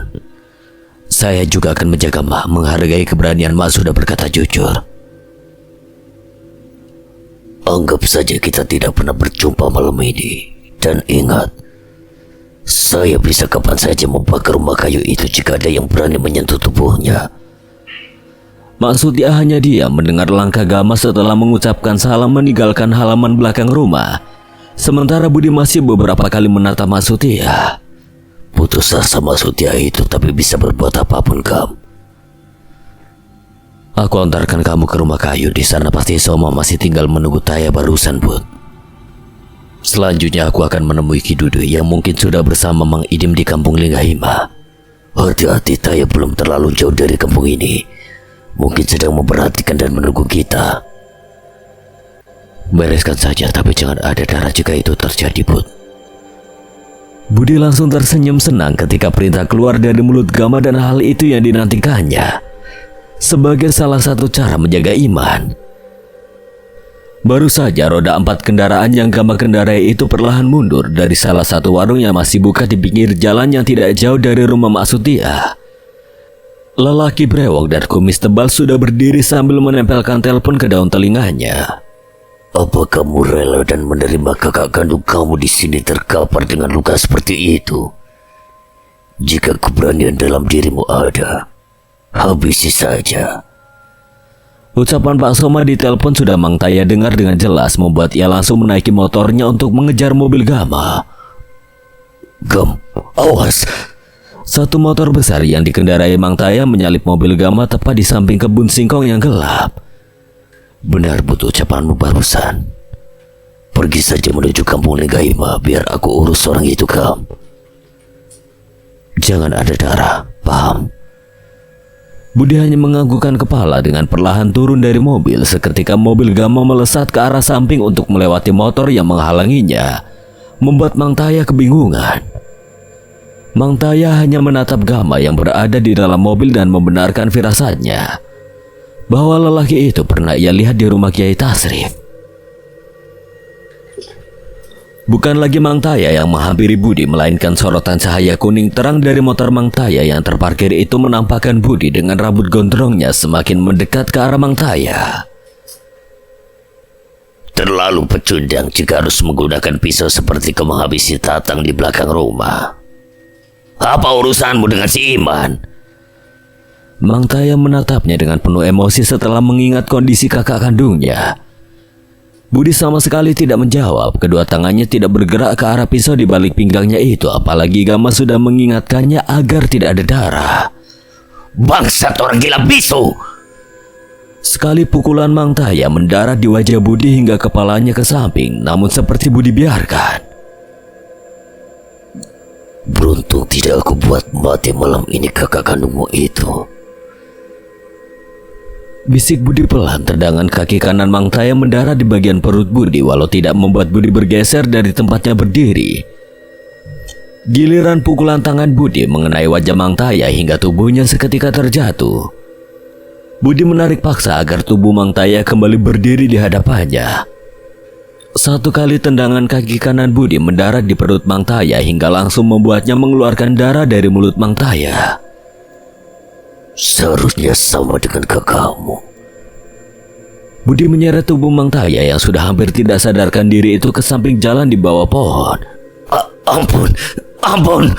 Saya juga akan menjaga Mak, menghargai keberanian Mak sudah berkata jujur. Anggap saja kita tidak pernah berjumpa malam ini. Dan ingat, saya bisa kapan saja membakar rumah kayu itu jika ada yang berani menyentuh tubuhnya. Mak Sutia hanya diam mendengar langkah Gama setelah mengucapkan salam meninggalkan halaman belakang rumah. Sementara Budi masih beberapa kali menatap Mak Sutia. Putus asa Mas Sutia itu tapi bisa berbuat apapun, Gam. Aku antarkan kamu ke rumah kayu. Di sana pasti Soma masih tinggal menunggu Taya barusan, Bud. Selanjutnya aku akan menemui Ki Dudu yang mungkin sudah bersama Mang Idim di kampung Linggahima. Hati-hati, Taya belum terlalu jauh dari kampung ini. Mungkin sedang memperhatikan dan menunggu kita. Bereskan saja, tapi jangan ada darah jika itu terjadi, Bud. Budi langsung tersenyum senang ketika perintah keluar dari mulut Gama dan hal itu yang dinantikannya sebagai salah satu cara menjaga Iman. Baru saja roda 4 kendaraan yang Gama kendarai itu perlahan mundur dari salah satu warung yang masih buka di pinggir jalan yang tidak jauh dari rumah Mak Sutia. Lelaki brewok dan kumis tebal sudah berdiri sambil menempelkan telepon ke daun telinganya. Apa kamu rela dan menerima kakak kandung kamu di sini terkapar dengan luka seperti itu? Jika keberanian dalam dirimu ada, habisi saja. Ucapan Pak Soma di telepon sudah Mang Taya dengar dengan jelas, membuat ia langsung menaiki motornya untuk mengejar mobil Gama. Gam, awas! Satu motor besar yang dikendarai Mang Taya menyalip mobil Gama tepat di samping kebun singkong yang gelap. Benar butuh ucapanmu barusan. Pergi saja menuju kampung Linggahima biar aku urus orang itu, Gam. Jangan ada darah, paham? Budi hanya menganggukkan kepala dengan perlahan turun dari mobil. Seketika mobil Gama melesat ke arah samping untuk melewati motor yang menghalanginya, membuat Mang Taya kebingungan. Mang Taya hanya menatap Gama yang berada di dalam mobil dan membenarkan firasatnya bahwa lelaki itu pernah ia lihat di rumah Kiai Tasrif. Bukan lagi Mang Taya yang menghampiri Budi, melainkan sorotan cahaya kuning terang dari motor Mang Taya yang terparkir itu menampakkan Budi dengan rambut gondrongnya semakin mendekat ke arah Mang Taya. Terlalu pecundang jika harus menggunakan pisau seperti kau menghabisi Tatang di belakang rumah. Apa urusanmu dengan si Iman? Mang Taya menatapnya dengan penuh emosi setelah mengingat kondisi kakak kandungnya. Budi sama sekali tidak menjawab. Kedua tangannya tidak bergerak ke arah pisau di balik pinggangnya itu, apalagi Gama sudah mengingatkannya agar tidak ada darah. Bangsat orang gila bisu! Sekali pukulan Mang Taya mendarat di wajah Budi hingga kepalanya ke samping, namun seperti Budi biarkan. Beruntung tidak aku buat mati malam ini kakak kandungmu itu. Bisik Budi pelan, tendangan kaki kanan Mang Taya mendarat di bagian perut Budi walau tidak membuat Budi bergeser dari tempatnya berdiri. Giliran pukulan tangan Budi mengenai wajah Mang Taya hingga tubuhnya seketika terjatuh. Budi menarik paksa agar tubuh Mang Taya kembali berdiri di hadapannya. Satu kali tendangan kaki kanan Budi mendarat di perut Mang Taya hingga langsung membuatnya mengeluarkan darah dari mulut Mang Taya. Seharusnya sama dengan kakakmu. Budi menyeret tubuh Mang Taya yang sudah hampir tidak sadarkan diri itu ke samping jalan di bawah pohon. Ampun.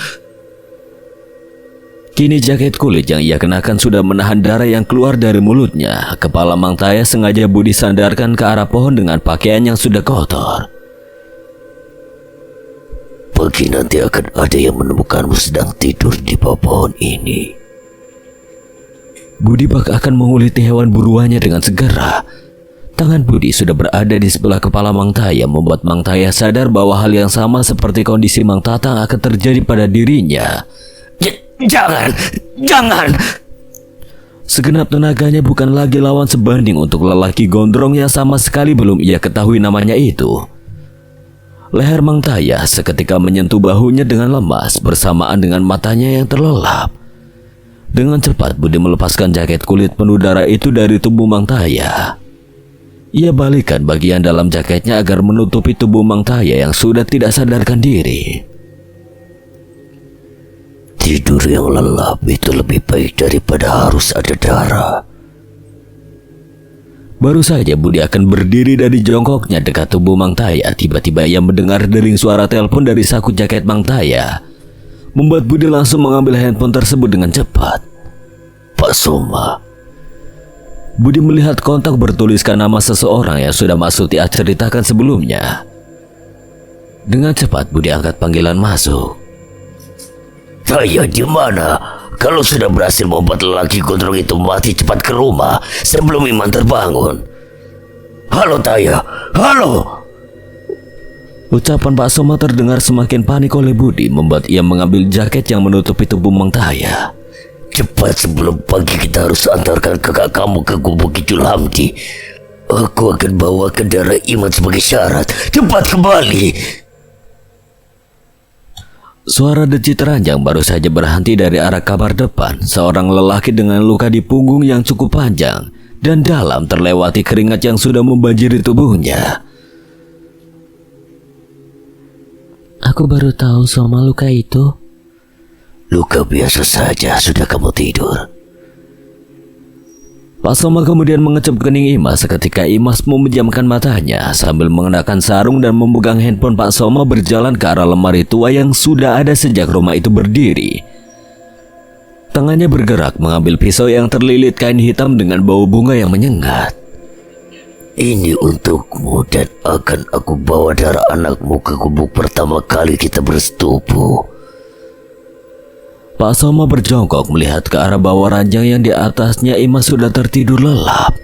Kini jaket kulit yang ia kenakan sudah menahan darah yang keluar dari mulutnya. Kepala Mang Taya sengaja Budi sandarkan ke arah pohon dengan pakaian yang sudah kotor. Pagi nanti akan ada yang menemukanmu sedang tidur di bawah pohon ini. Budi bak akan menguliti hewan buruannya dengan segera. Tangan Budi sudah berada di sebelah kepala Mang Taya, membuat Mang Taya sadar bahwa hal yang sama seperti kondisi Mang Tatang akan terjadi pada dirinya. Jangan! Segenap tenaganya bukan lagi lawan sebanding untuk lelaki gondrong yang sama sekali belum ia ketahui namanya itu. Leher Mang Taya seketika menyentuh bahunya dengan lemas bersamaan dengan matanya yang terlelap. Dengan cepat Budi melepaskan jaket kulit penuh darah itu dari tubuh Mang Taya. Ia balikkan bagian dalam jaketnya agar menutupi tubuh Mang Taya yang sudah tidak sadarkan diri. Tidur yang lelap itu lebih baik daripada harus ada darah. Baru saja Budi akan berdiri dari jongkoknya dekat tubuh Mang Taya, tiba-tiba ia mendengar dering suara telepon dari saku jaket Mang Taya. Membuat Budi langsung mengambil handphone tersebut dengan cepat. Pak Soma. Budi melihat kontak bertuliskan nama seseorang yang sudah Mas Sutia ceritakan sebelumnya. Dengan cepat Budi angkat panggilan masuk. Taya di mana? Kalau sudah berhasil membuat lelaki gondrong itu mati, cepat ke rumah sebelum Iman terbangun. Halo Taya, halo. Ucapan Pak Soma terdengar semakin panik oleh Budi, membuat ia mengambil jaket yang menutupi tubuh Mang Taya. Cepat sebelum pagi kita harus antarkan kakak kamu ke gubuk Kidul Hamdi. Aku akan bawakan darah Iman sebagai syarat. Cepat kembali. Suara decit ranjang baru saja berhenti dari arah kamar depan. Seorang lelaki dengan luka di punggung yang cukup panjang dan dalam terlewati keringat yang sudah membanjiri tubuhnya. Aku baru tahu Soma luka itu. Luka biasa saja, sudah kamu tidur. Pak Soma kemudian mengecap kening Imas seketika Imas memejamkan matanya sambil mengenakan sarung dan memegang handphone. Pak Soma berjalan ke arah lemari tua yang sudah ada sejak rumah itu berdiri. Tangannya bergerak mengambil pisau yang terlilit kain hitam dengan bau bunga yang menyengat. Ini untukmu dan akan aku bawa darah anakmu ke gubuk pertama kali kita bersetubuh. Pak Soma berjongkok melihat ke arah bawah ranjang yang di atasnya Imas sudah tertidur lelap.